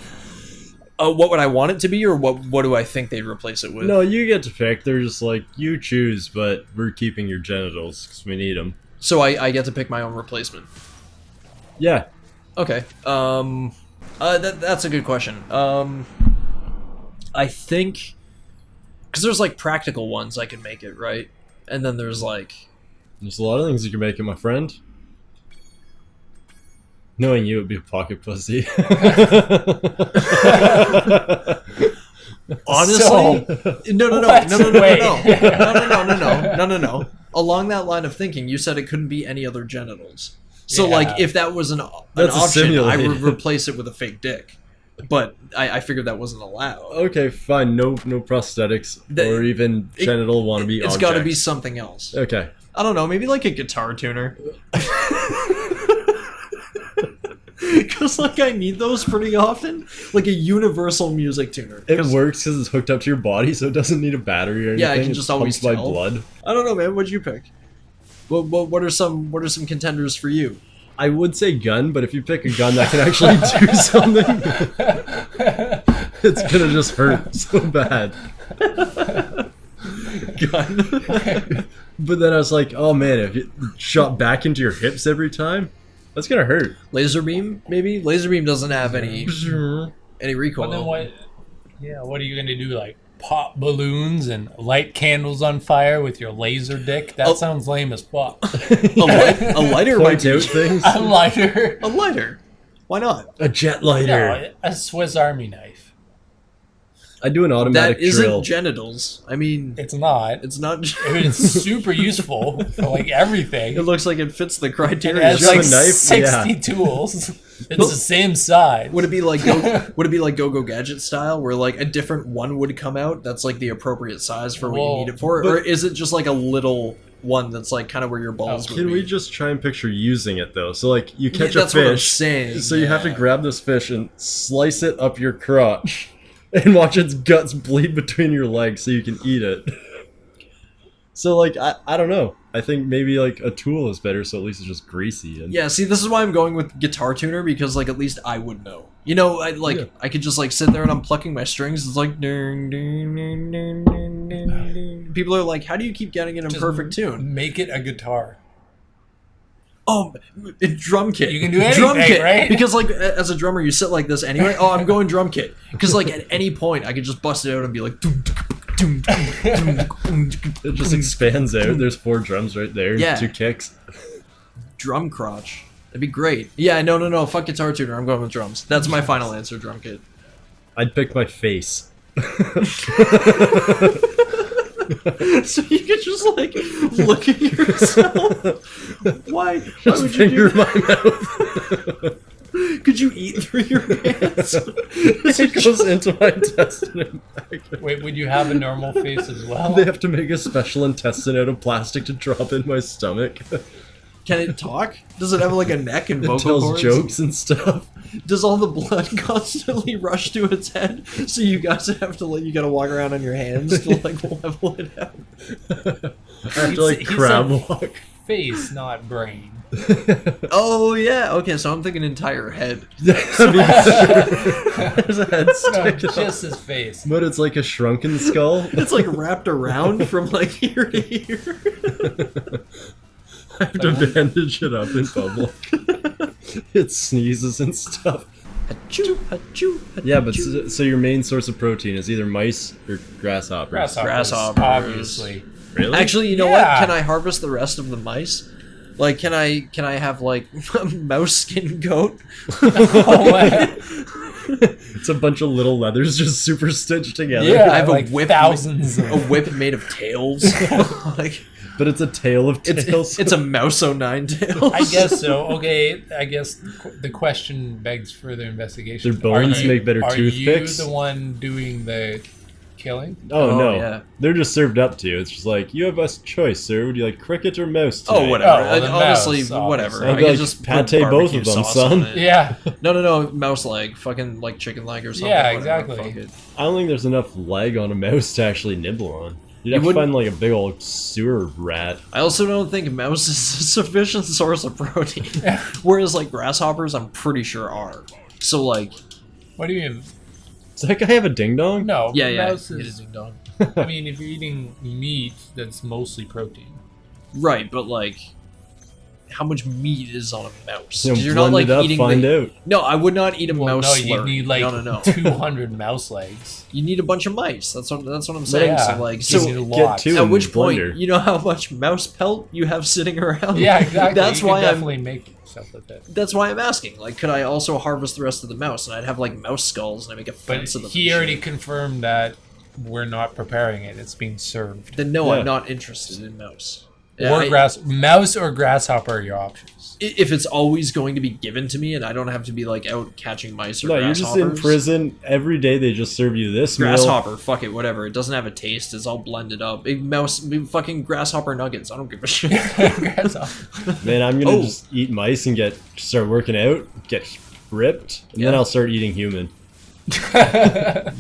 What would I want it to be, or what do I think they'd replace it with? No, you get to pick. They're just like, you choose, but we're keeping your genitals because we need them. So I get to pick my own replacement. Yeah. Okay. That's a good question. I think because there's like practical ones I can make it, right? And then there's like There's a lot of things you can make it, my friend. Knowing you, it'd be a pocket pussy. honestly, no. Wait. No. Along that line of thinking, you said it couldn't be any other genitals. So Yeah. like if that was an That's a option, I would simulated. replace it with a fake dick. But I figured that wasn't allowed. Okay, fine. No prosthetics or even genital wannabe It's objects. got to be something else. Okay. I don't know, maybe like a guitar tuner. Because like I need those pretty often, like a universal music tuner. It 'Cause- works because it's hooked up to your body, so it doesn't need a battery or anything. Yeah, I can It's just always pumped by tell. blood. I don't know, man. What'd you pick? What are some contenders for you? I would say gun, but if you pick a gun that can actually do something, it's gonna just hurt so bad. Gun. But then I was like, oh man, if you shot back into your hips every time, that's gonna hurt. Laser beam, maybe. Laser beam doesn't have any recoil. But then what? Yeah, what are you gonna do? Like pop balloons and light candles on fire with your laser dick? That Oh. sounds lame as fuck. A lighter might Point be out things. A lighter. a lighter. Why not? A jet lighter. No, a Swiss Army knife. I do an automatic That isn't drill. genitals. I mean, It's not. it's not. I mean, it's super useful for like everything. It looks like it fits the It criteria. has you have like a knife? 60 Yeah. tools. It's the same size. Would it be like would it be like Go-Go Gadget style, where like a different one would come out that's like the appropriate size for what Well, you need it for, but- or is it just like a little one that's like kind of where your balls would Can be? we just try and picture using it though? So like you catch That's a what I'm fish, saying, so you have to yeah. grab this fish and slice it up your crotch, and watch its guts bleed between your legs so you can eat it. So like I don't know. I think maybe like a tool is better, so at least it's just greasy. And Yeah, see, this is why I'm going with guitar tuner, because like at least I would know. You know, I could just like sit there and I'm plucking my strings. It's like ding, ding, ding, ding, ding, ding, ding. People are like, "How do you keep getting it in Just perfect tune?" Make it a guitar. Oh, drum kit. You can do drum anything, kit, right? Because like as a drummer, you sit like this anyway. Oh, I'm going drum kit, because like at any point I could just bust it out and be like. Doom, doom, doom, doom, it just expands out. There's 4 drums right there, Yeah. 2 kicks. drum crotch. That'd be great. Yeah, no. Fuck guitar tuner. I'm going with drums. That's my final answer. Drum kit. I'd pick my face. So you could just like look at yourself. Why? Why Just would you finger do my mouth. Could you eat through your pants? It goes into my intestine and back. Wait, would you have a normal face as well? They have to make a special intestine out of plastic to drop in my stomach. Can it talk? Does it have like a neck and It vocal tells cords? jokes and stuff. Does all the blood constantly rush to its head? So you guys have to you gotta walk around on your hands to like level it out. I have to like He crab said walk. Face, not brain. Oh yeah. Okay, so I'm thinking entire head. There's a head No, sticking up. just his face. But it's like a shrunken skull. It's like wrapped around from like here to here. I have to bandage it up in public. It sneezes and stuff. Achoo, achoo, achoo. Yeah, but so your main source of protein is either mice or grasshoppers. Grasshoppers, Grasshoppers. obviously. Really? Actually, you know Yeah. what? Can I harvest the rest of the mice? Like, can I have like a mouse skin coat? Oh, what? It's a bunch of little leathers just super stitched together. Yeah, I have like a whip, thousands a of- whip made of tails. Like, But it's a tail of tails. it's a mouse o' 9 tails. I guess so. Okay, I guess the question begs further investigation. Their bones make better toothpicks? Are you the one doing the killing? Oh, Oh, no. yeah. They're just served up to you. It's just like, you have a choice, sir. Would you like cricket or mouse tonight? Oh, whatever. Oh, well, then Honestly, mouse, whatever. obviously. I I'd could like just pate put both barbecue of them, sauce son. on it. Yeah. No, mouse leg. Fucking like chicken leg or something. Yeah, whatever, exactly. fuck it. I don't think there's enough leg on a mouse to actually nibble on. You'd You have to wouldn't- find like a big old sewer rat. I also don't think mouse is a sufficient source of protein. Whereas like grasshoppers, I'm pretty sure are. So like, What do you mean? Does that guy have a ding dong? No. yeah, mouse it is- is ding dong. I mean, if you're eating meat, that's mostly protein. Right, but like, how much meat is on a mouse? You know, 'Cause you're not blend like it up, eating find the... out. No, I would not eat a Well, mouse no, you slurry. need like no. 200 mouse legs. You need a bunch of mice. That's what I'm saying. Yeah, So like, you so need a Get lot. two at in which the point, blender. you know how much mouse pelt you have sitting around? Yeah, exactly. That's you why could I'm. definitely make stuff with it. That's why I'm asking. Like, could I also harvest the rest of the mouse, and I'd have like mouse skulls, and I make a But fence of them. he and already shit. confirmed that we're not preparing it. It's being served. Then no, Yeah. I'm not interested in mouse. Or mouse or grasshopper are your options. If it's always going to be given to me, and I don't have to be like out catching mice or No, you're grasshoppers. just in prison. Every day they just serve you this meal. Grasshopper, fuck it, whatever. It doesn't have a taste. It's all blended up. Big mouse, big fucking grasshopper nuggets. I don't give a shit. Grasshopper. Man, I'm gonna Oh. just eat mice and start working out, get ripped, and then Yeah. I'll start eating human.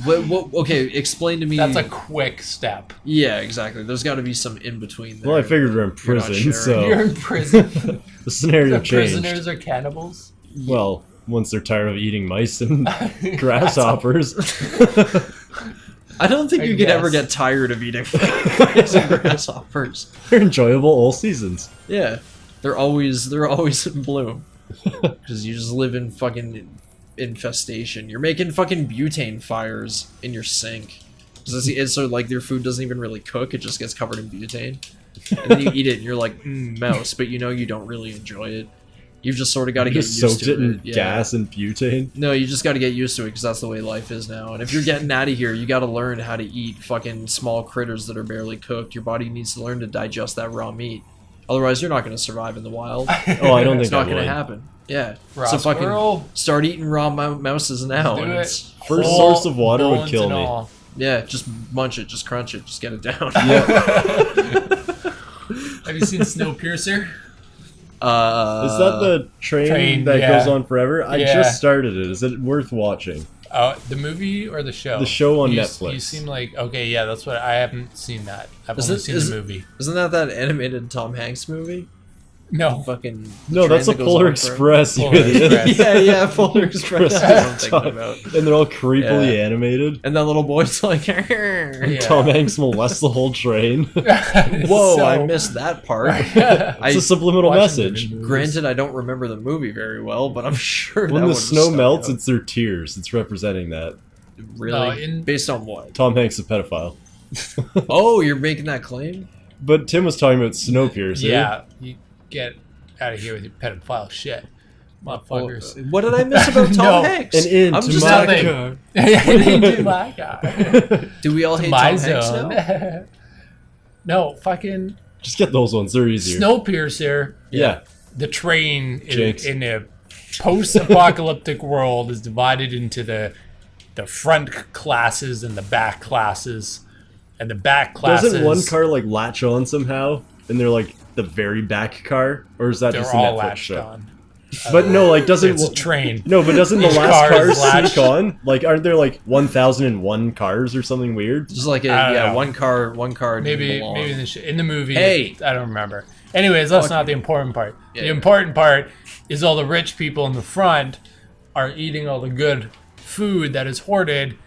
Okay, explain to me. That's a quick step. Yeah, exactly. There's got to be some in between there. Well, I figured we're in You're not prison, sharing. You're so in prison. the scenario The changed. prisoners are cannibals. Well, once they're tired of eating mice and grasshoppers. I don't think I you could ever guess. get tired of eating mice and grasshoppers. They're enjoyable all seasons. Yeah, they're always in bloom because you just live in fucking infestation. You're making fucking butane fires in your sink. So like your food doesn't even really cook; it just gets covered in butane, and then you eat it, and you're like, mouse, but you know you don't really enjoy it. You've just sort of got to You get just used soaked it to in it. Yeah. gas and butane. No, you just got to get used to it because that's the way life is now. And if you're getting out of here, you got to learn how to eat fucking small critters that are barely cooked. Your body needs to learn to digest that raw meat. Otherwise, you're not going to survive in the wild. Oh, I don't It's think not I going to would. happen. Yeah. Raw so fucking squirrel. start eating raw mouses now. Do And it. it's, First Whole source of water would bones kill and me. all. yeah, just munch it, just crunch it, just get it down. Yeah. Have you seen Snowpiercer? Is that the train that yeah. goes on forever? I Yeah. just started it. Is it worth watching? Oh, the movie or the show? The show on you, Netflix. You seem like okay, yeah. That's what I haven't seen that. I've Is only it- seen is the it- movie. Isn't that animated Tom Hanks movie? No, Fucking No, train that's a that goes Polar on forever? Express. You Polar idiot. Express. Yeah, Polar Express. That's what I'm thinking about. And they're all creepily Yeah. animated. And that little boy's like, Yeah. Tom Hanks molests the whole train. whoa, So- I missed that part. It's a subliminal Watching message. the movies. Granted, I don't remember the movie very well, but I'm sure When that the would snow stuck melts, out. it's their tears. It's representing that. really No, in- based on what? Tom Hanks is a pedophile. Oh, you're making that claim? But Tim was talking about Snowpiercer. Yeah, you get out of here with your pedophile shit, motherfuckers. What did I miss about Tom No. Hanks? And into I'm just my talking- car. Into my car. Do we all hate My Tom Hanks zone. now? No, fucking Just get those ones. They're easier. Snowpiercer. Yeah. The train Jinx. in a post-apocalyptic world is divided into the front classes and the back classes, and the back classes. Doesn't one car like latch on somehow? And they're like the very back car? Or is that They're just a all Netflix latched show? on. But no, like doesn't It's a train. No, but doesn't the Each last car car is latched. sneak on? Like, aren't there like 1,001 cars or something weird? Just like a I don't know. one car. Maybe didn't belong. in the movie. Hey! I don't remember. Anyways, that's Fuck not you. the important part. Yeah. The important part is all the rich people in the front are eating all the good food that is hoarded,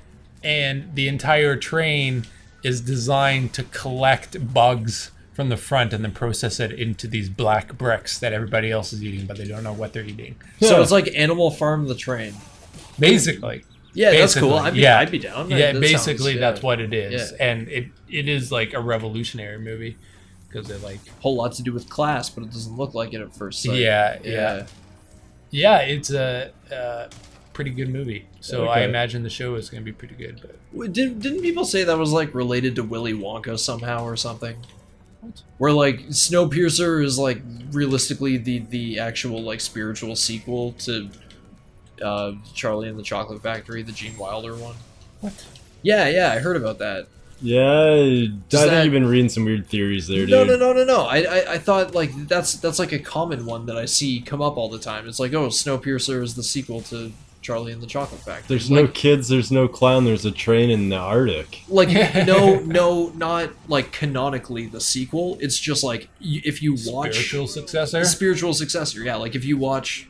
and the entire train is designed to collect bugs from the front and then process it into these black bricks that everybody else is eating, but they don't know what they're eating. So it's like Animal Farm the train. Basically. Yeah, that's cool. Basically, I'd be down. Yeah, That basically sounds- that's what it is. Yeah. And it is like a revolutionary movie because it like whole lot to do with class, but it doesn't look like it at first sight. yeah. It's a pretty good movie. So I Okay. imagine the show is going to be pretty good. But Didn't people say that was like related to Willy Wonka somehow or something? What? Where like Snowpiercer is like realistically the actual like spiritual sequel to Charlie and the Chocolate Factory, the Gene Wilder one. what? Yeah, I heard about that. Yeah, I Does think that- you've been reading some weird theories there, dude. No. I thought like that's like a common one that I see come up all the time. It's like, oh, Snowpiercer is the sequel to Charlie and the Chocolate Factory. There's no kids, there's no clown, there's a train in the Arctic. like no, not like canonically the sequel. It's just like if you watch Spiritual successor? spiritual successor. Yeah, like if you watch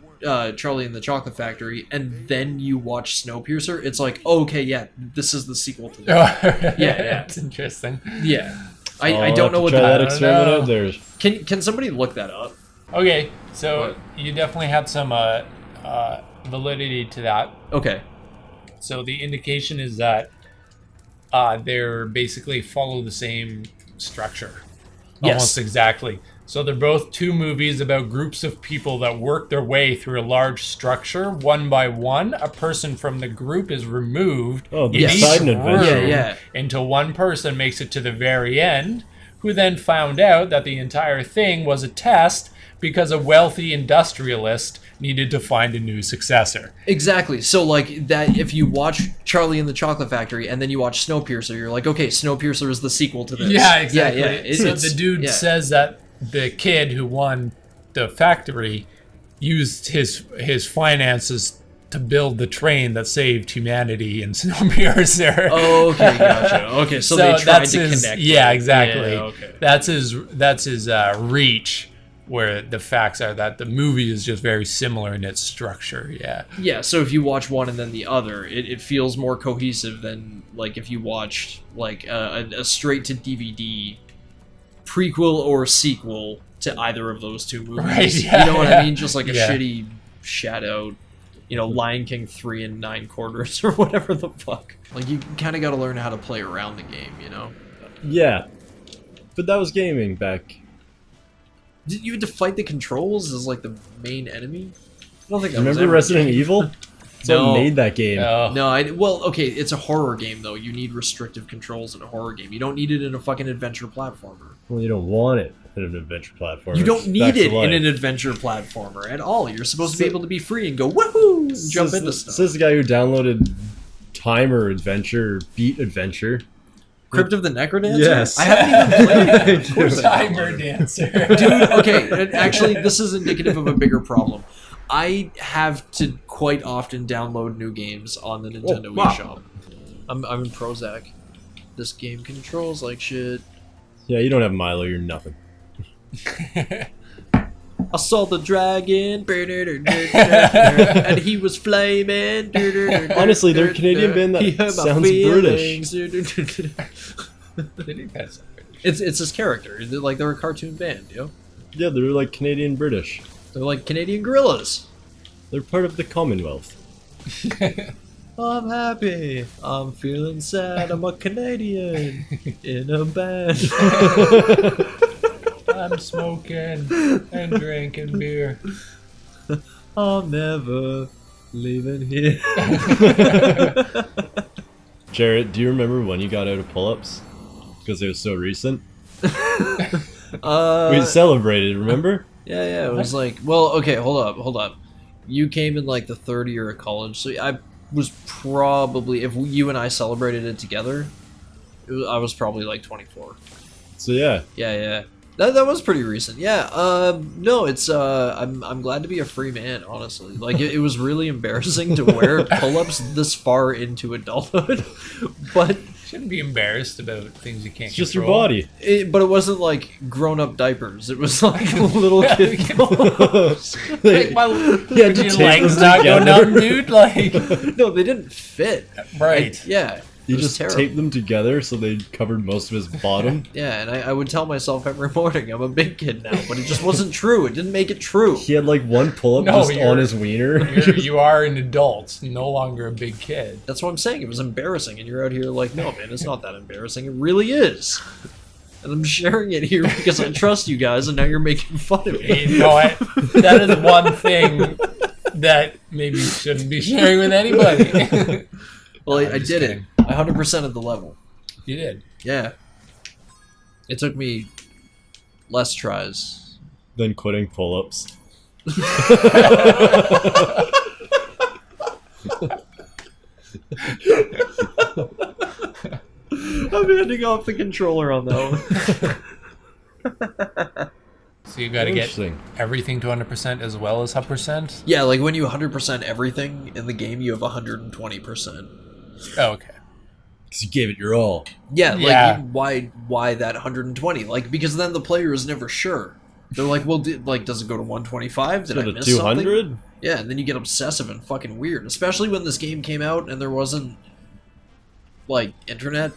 Charlie and the Chocolate Factory and then you watch Snowpiercer, it's like, oh, okay, yeah, this is the sequel to that. Yeah. It's interesting. Yeah, I I'll don't have know to what try that that. experiment know. out there. Can somebody look that up? Okay, so What? you definitely had some validity to that. Okay. So the indication is that they're basically follow the same structure, Yes. almost exactly. So they're both two movies about groups of people that work their way through a large structure. One by one, a person from the group is removed Oh, the in each Poseidon adventure. room Yeah. until one person makes it to the very end, who then found out that the entire thing was a test because a wealthy industrialist needed to find a new successor. Exactly. So like that, if you watch Charlie and the Chocolate Factory and then you watch Snowpiercer, you're like, okay, Snowpiercer is the sequel to this. Yeah, exactly. Yeah. So It's- the dude yeah. says that the kid who won the factory used his finances to build the train that saved humanity in Snowpiercer. Oh, okay, gotcha. Okay, so they tried that's to his, connect. Yeah, it. exactly. Yeah, okay. That's his reach. Where the facts are that the movie is just very similar in its structure. Yeah. Yeah, so if you watch one and then the other, it feels more cohesive than like if you watched like a straight to DVD prequel or sequel to either of those two movies. Right, yeah, you know what yeah. I mean? Just like a Yeah. shitty shadow, Lion King 3 9/4 or whatever the fuck. Like you kind of got to learn how to play around the game, you know? Yeah. But that was gaming back Did you have to fight the controls as like the main enemy? I don't think that was Remember ever Resident a game. Evil? That's No. what made that game. Oh. No, well, okay, it's a horror game though. You need restrictive controls in a horror game. You don't need it in a fucking adventure platformer. Well, you don't want it in an adventure platformer. You don't It's need facts of it in life. an adventure platformer at all. You're supposed to be able to be free and go woohoo and jump into stuff. Says the guy who downloaded Timer Adventure, Beat Adventure. Crypt of the Necrodancer? Yes. I haven't even played it. Of course I Timer haven't. dancer. Dude, okay, actually, this is indicative of a bigger problem. I have to quite often download new games on the Nintendo wow. eShop. I'm in Prozac. This game controls like shit. Yeah, you don't have Milo, you're nothing. I saw the dragon, and he was flaming. Honestly, they're a Canadian band that He hurt my sounds feelings. It's his character. They're a cartoon band, yo. Yeah, they're like Canadian British. They're like Canadian gorillas. They're part of the Commonwealth. I'm happy. I'm feeling sad. I'm a Canadian in a band. I'm smoking and drinking beer. I'm never leaving here. Jarrett, do you remember when you got out of pull-ups? Because it was so recent. We celebrated, remember? Yeah, it was like, well, okay, hold up. You came in like the third year of college, so I was probably, if you and I celebrated it together, I was probably like 24. So yeah. Yeah. That was pretty recent. Yeah. No, it's I'm glad to be a free man, honestly. Like it was really embarrassing to wear pull-ups this far into adulthood, but Shouldn't be embarrassed about things you can't It's just your control. body. but it wasn't like grown-up diapers. It was like little kid pull-ups. Like, my, Yeah, your tape legs them not go together. numb, dude. Like, No, they didn't fit. right. Yeah. You it was just terrible. taped them together so they covered most of his bottom. Yeah, and I would tell myself every morning I'm a big kid now, but it just wasn't true. It didn't make it true. He had like one pull-up No, just you're- on his wiener. You are an adult, no longer a big kid. That's what I'm saying. It was embarrassing, and you're out here like, no, man, it's not that embarrassing. It really is. And I'm sharing it here because I trust you guys, and now you're making fun of me. You know what? That is one thing that maybe you shouldn't be sharing with anybody. Well, I'm I just did kidding. it. 100% of the level. You did. Yeah. It took me less tries. Then quitting pull-ups. I'm handing off the controller on that one. So you got to get Interesting. everything to 100% as well as 100%? Yeah, like when you 100% everything in the game, you have 120%. Oh, okay. Because you gave it your all. Yeah, like Yeah. why that 120? Like because then the player is never sure. They're like, well, does it go to 125? Did Go I to miss 200? something? Yeah, and then you get obsessive and fucking weird, especially when this game came out and there wasn't like internet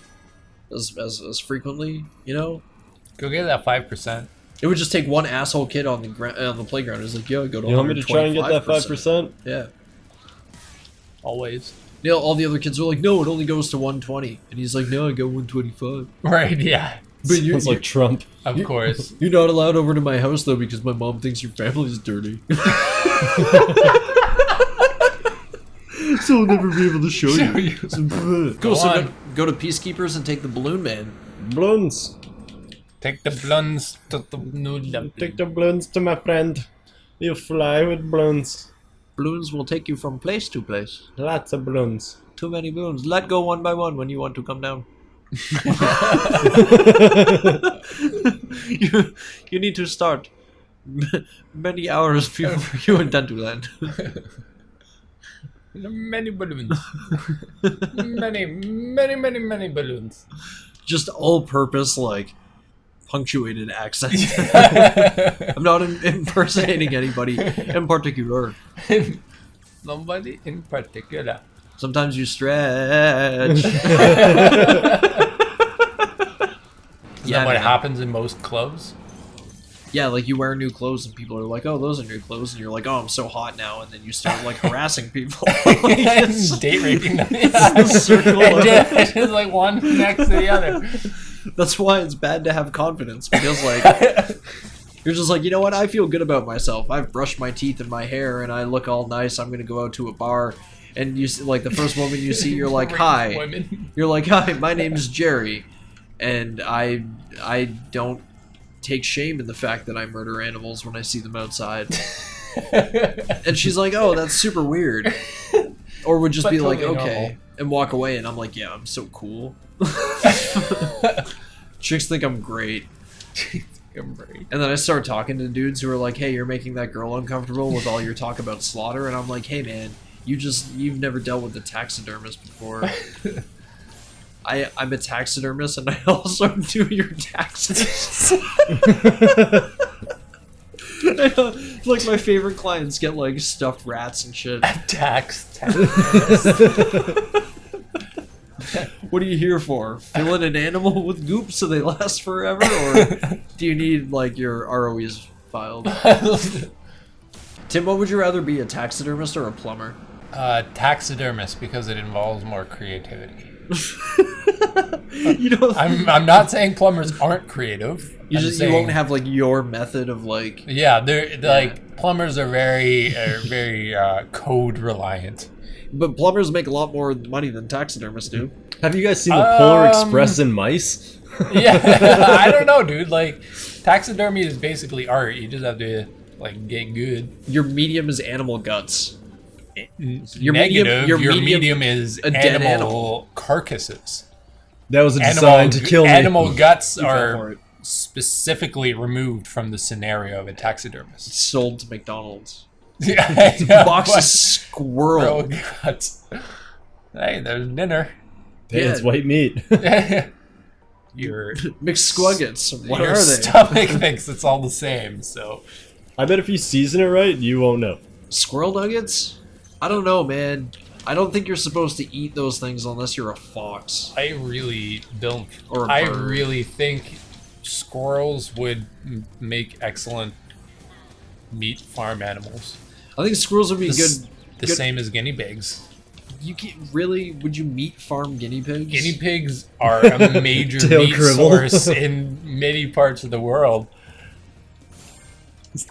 as frequently. You know, Go get that 5%. it would just take one asshole kid on the playground. It's like, yo, go to You want me to try and get that 125%. 5%? Yeah. Always. You know, all the other kids are like, no, it only goes to 120, and he's like, no, I go 125. Right, yeah. But Sounds like Trump. Of course. You're not allowed over to my house though because my mom thinks your family's dirty. So I'll never be able to show Show you. you. Go, so on. go to Peacekeepers and take the balloon man. Balloons. Take the blunts to the noodle. Take the balloons to my friend. You fly with balloons. Balloons will take you from place to place. Lots of balloons. Too many balloons. Let go one by one when you want to come down. you need to start many hours before you intend to land. Many balloons. many balloons. Just all-purpose, like, punctuated accent. I'm not impersonating anybody in particular. Somebody in particular. Sometimes you stretch. Is that what man. happens in most clubs? Yeah, like you wear new clothes and people are like, oh, those are new clothes. And you're like, oh, I'm so hot now. And then you start, like, harassing people. Date raping them. the circle of- It's just like one next to the other. That's why it's bad to have confidence. Because, like, You're just like, you know what? I feel good about myself. I've brushed my teeth and my hair, and I look all nice. I'm gonna go out to a bar, and you see, like the first woman you see, you're like, hi. Women. You're like, hi. My name's Jerry, and I don't take shame in the fact that I murder animals when I see them outside. And she's like, oh, that's super weird. Or would just But be like, totally okay, normal. and walk away. And I'm like, yeah, I'm so cool. Chicks think I'm great. And then I start talking to dudes who are like, hey, you're making that girl uncomfortable with all your talk about slaughter. And I'm like, hey, man, you've never dealt with a taxidermist before. I'm a taxidermist, and I also do your taxes. Like, my favorite clients get, like, stuffed rats and shit. Taxidermist. What are you here for? Filling an animal with goop so they last forever? Or do you need, like, your ROEs filed? Tim, what would you rather be, a taxidermist or a plumber? Taxidermist, because it involves more creativity. You know, I'm not saying plumbers aren't creative. you won't have, like, your method of, like... Yeah, like, plumbers are very code reliant. But plumbers make a lot more money than taxidermists do. Have you guys seen the Polar Express and mice? Yeah, I don't know, dude. Like, taxidermy is basically art. You just have to, like, get good. Your medium is animal guts. Your medium is a dead animal carcasses. That was a design to kill me. Animal guts You fell for are it. specifically removed from the scenario of a taxidermist. Sold to McDonald's. Yeah, Box of but- squirrel. Bro, guts. Hey, there's dinner. Hey, it's Yeah. white meat. Your McSquuggets. What your are they? stomach thinks it's all the same. So I bet if you season it right, you won't know. Squirrel nuggets? I don't know, man. I don't think you're supposed to eat those things unless you're a fox. I really don't. Or a I bird. really think squirrels would make excellent meat farm animals. I think squirrels would be The good. same as guinea pigs. You can really? Would you meat farm guinea pigs? Guinea pigs are a major Tail meat cribble. source in many parts of the world.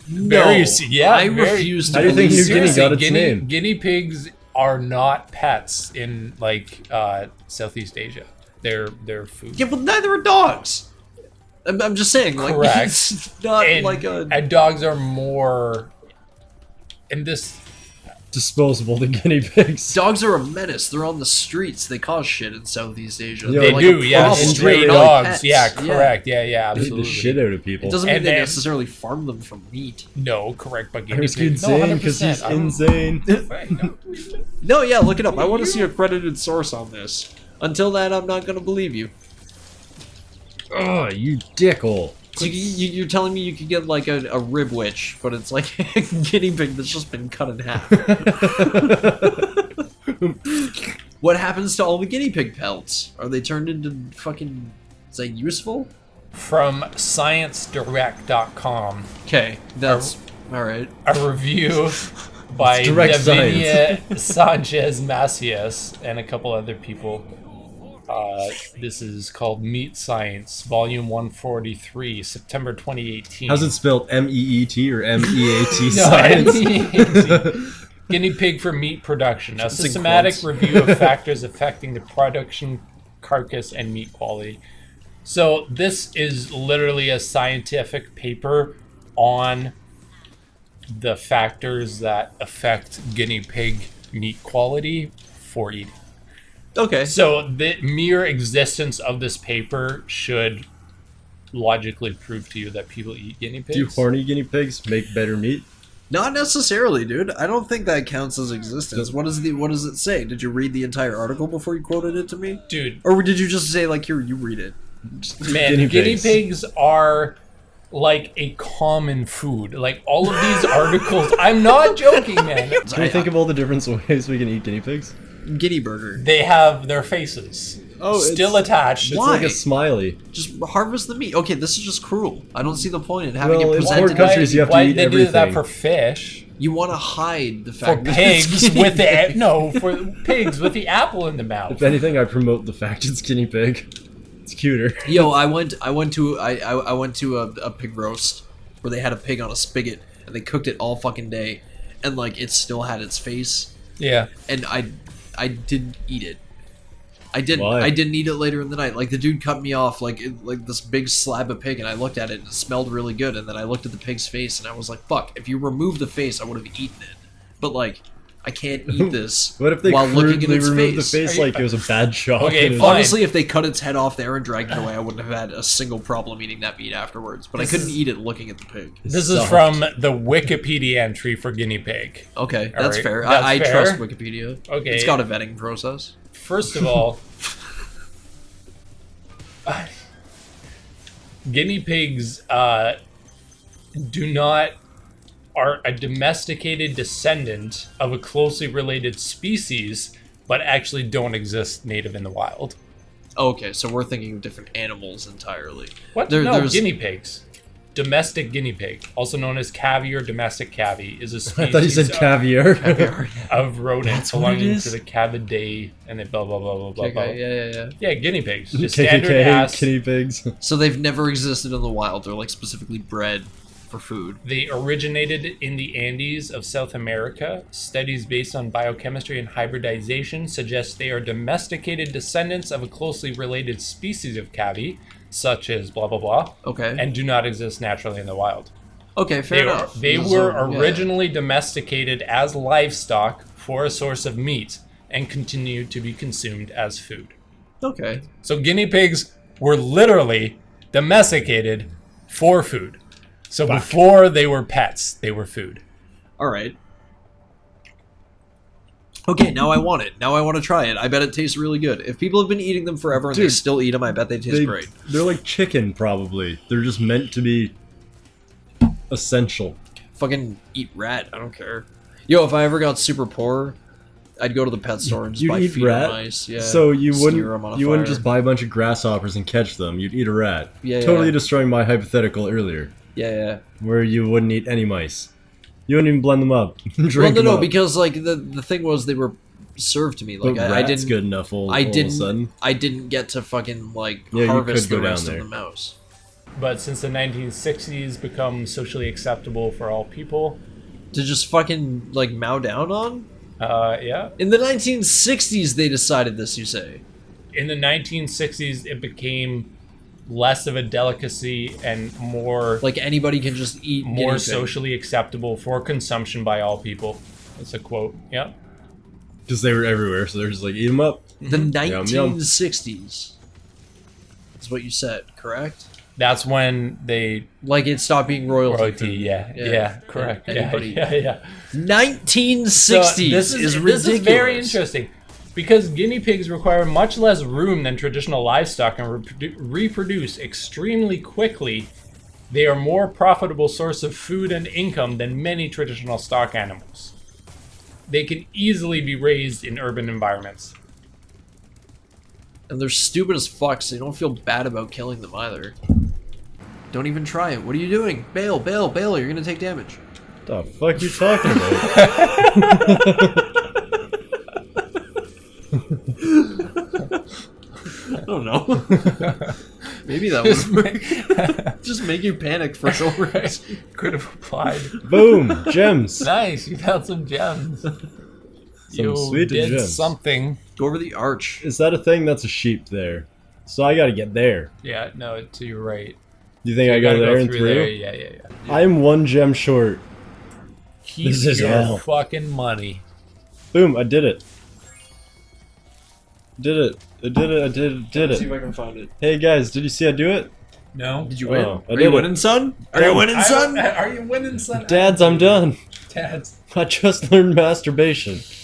No, I very- refuse to. How do you think believe New Guinea Seriously, got its name? Guinea pigs are not pets in like Southeast Asia. They're food. Yeah, but neither are dogs. I'm just saying, like, Correct. it's not and, like a. and dogs are more in this. Disposable to guinea pigs. Dogs are a menace. They're on the streets. They cause shit in Southeast Asia. Yo, They're They like do, a yeah. problem. Stray They're They're dogs, pets. yeah, correct, yeah, They hit absolutely. the shit out of people. It doesn't mean And they then- necessarily farm them for meat. No, correct, but I guinea was pigs. insane because he's insane. No, yeah, look it up. I want to see a credited source on this. Until then, I'm not going to believe you. Oh, you dickhole. So you're telling me you could get like a rib witch, but it's like a guinea pig that's just been cut in half. What happens to all the guinea pig pelts? Are they turned into fucking... Is that useful? From ScienceDirect.com, Okay, that's... Alright. a review by It's direct Davinia Sanchez Macias and a couple other people. This is called Meat Science, Volume 143, September 2018. How's it spelled? M-E-E-T or M-E-A-T No, science? M-E-A-T. Guinea pig for meat production. A It's in systematic quotes. review of factors affecting the production, carcass, and meat quality. So this is literally a scientific paper on the factors that affect guinea pig meat quality for eating. Okay. So the mere existence of this paper should logically prove to you that people eat guinea pigs. Do horny guinea pigs make better meat? Not necessarily, dude. I don't think that counts as existence. What does it say? Did you read the entire article before you quoted it to me? Dude, Or did you just say, like, here, you read it? man, Guinea guinea pigs. pigs are like a common food. Like all of these articles, I'm not joking, man. Can you think of all the different ways we can eat guinea pigs? Guinea burger. They have their faces still attached. It's Why? like a smiley. Just harvest the meat. Okay, this is just cruel. I don't see the point in having Well, it in presented. poor countries, you have to Why eat did they do that everything. for fish? You want to hide the For fact that it's pigs guinea with pig. for pigs with the apple in the mouth. If anything, I promote the fact it's guinea pig. It's cuter. Yo, I went to a pig roast where they had a pig on a spigot and they cooked it all fucking day, and like it still had its face. Yeah. And I didn't eat it. I didn't. Why? I didn't eat it later in the night. Like the dude cut me off like this big slab of pig, and I looked at it and it smelled really good. And then I looked at the pig's face and I was like, "Fuck! If you remove the face, I would have eaten it." But like, I can't eat this. What if they while looking crudely at its removed face? the face like it was a bad shot? Okay, and it was- fine. Honestly, if they cut its head off there and dragged it away, I wouldn't have had a single problem eating that meat afterwards. But I couldn't eat it looking at the pig. This is Soft. from the Wikipedia entry for guinea pig. Okay, All that's right, fair. that's I fair. trust Wikipedia. Okay. It's got a vetting process. First of all, guinea pigs are a domesticated descendant of a closely related species, but actually don't exist native in the wild. Okay, so we're thinking of different animals entirely. What? There- No, there's- guinea pigs. Domestic guinea pig, also known as caviar domestic cavy, is a species I thought you said caviar. of rodent That's what it belonging is? to the Cavidae, and then blah blah blah blah blah. blah. Okay, yeah. Yeah, guinea pigs. Just standard KKK, ass. guinea pigs. So they've never existed in the wild. They're like specifically bred for food. They originated in the Andes of South America. Studies based on biochemistry and hybridization suggest they are domesticated descendants of a closely related species of cavy, such as blah blah blah, Okay. and do not exist naturally in the wild. Okay, fair enough. They So, were yeah. originally domesticated as livestock for a source of meat and continue to be consumed as food. Okay. So guinea pigs were literally domesticated for food. So before they were pets, they were food. All right. Okay, now I want it. Now I want to try it. I bet it tastes really good. If people have been eating them forever and they Dude, still eat them, I bet they taste great. They're like chicken, probably. They're just meant to be essential. Fucking eat rat. I don't care. Yo, if I ever got super poor, I'd go to the pet store and just You'd buy eat feeder rat? mice. Yeah. So you Sear 'em on a wouldn't fire. just buy a bunch of grasshoppers and catch them. You'd eat a rat. Yeah, Totally yeah. destroying my hypothetical earlier, Yeah. where you wouldn't eat any mice. You wouldn't even blend them up. Drink Well, them no, up. because like the thing was they were served to me. Like But I rat's didn't. good enough all I of a didn't. sudden. I didn't get to fucking like Yeah, you harvest could the go down rest of there. the mouse. But since the 1960s become socially acceptable for all people, To just fucking like mow down on. yeah. In the 1960s, they decided this. You say? In the 1960s, it became less of a delicacy and more Like anybody can just eat more guinea pig. socially acceptable for consumption by all people. That's a quote. Yeah. Because they were everywhere, so they're just like, eat them up. The Yum, 1960s. That's what you said, correct? That's when they Like it stopped being royalty. royalty. food. Yeah. Correct. Anybody. Yeah. 1960s So is ridiculous. This is very interesting because guinea pigs require much less room than traditional livestock and reproduce extremely quickly. They are more profitable source of food and income than many traditional stock animals. They can easily be raised in urban environments. And they're stupid as fuck, so you don't feel bad about killing them either. Don't even try it. What are you doing? Bail, bail, bail. You're gonna take damage. The fuck you talking about? I don't know. Maybe that would just make you panic for no reason. Could have applied. Boom! Gems! Nice, you found some gems. You sweet did gems. something. Go over the arch. Is that a thing? That's a sheep there. So I gotta get there. Yeah, no, to your right. Do you think I You go gotta there and through? there. Yeah. I'm one gem short. Keep This is your hell. fucking money. Boom! I did it. Did it. I did it. I did See it. if I can find it. Hey guys, did you see I do it? No. Did you win? Oh, I Are did you it. winning, son? Are you winning, son? Are you winning, son? Dads, I'm done. Dads. I just learned masturbation.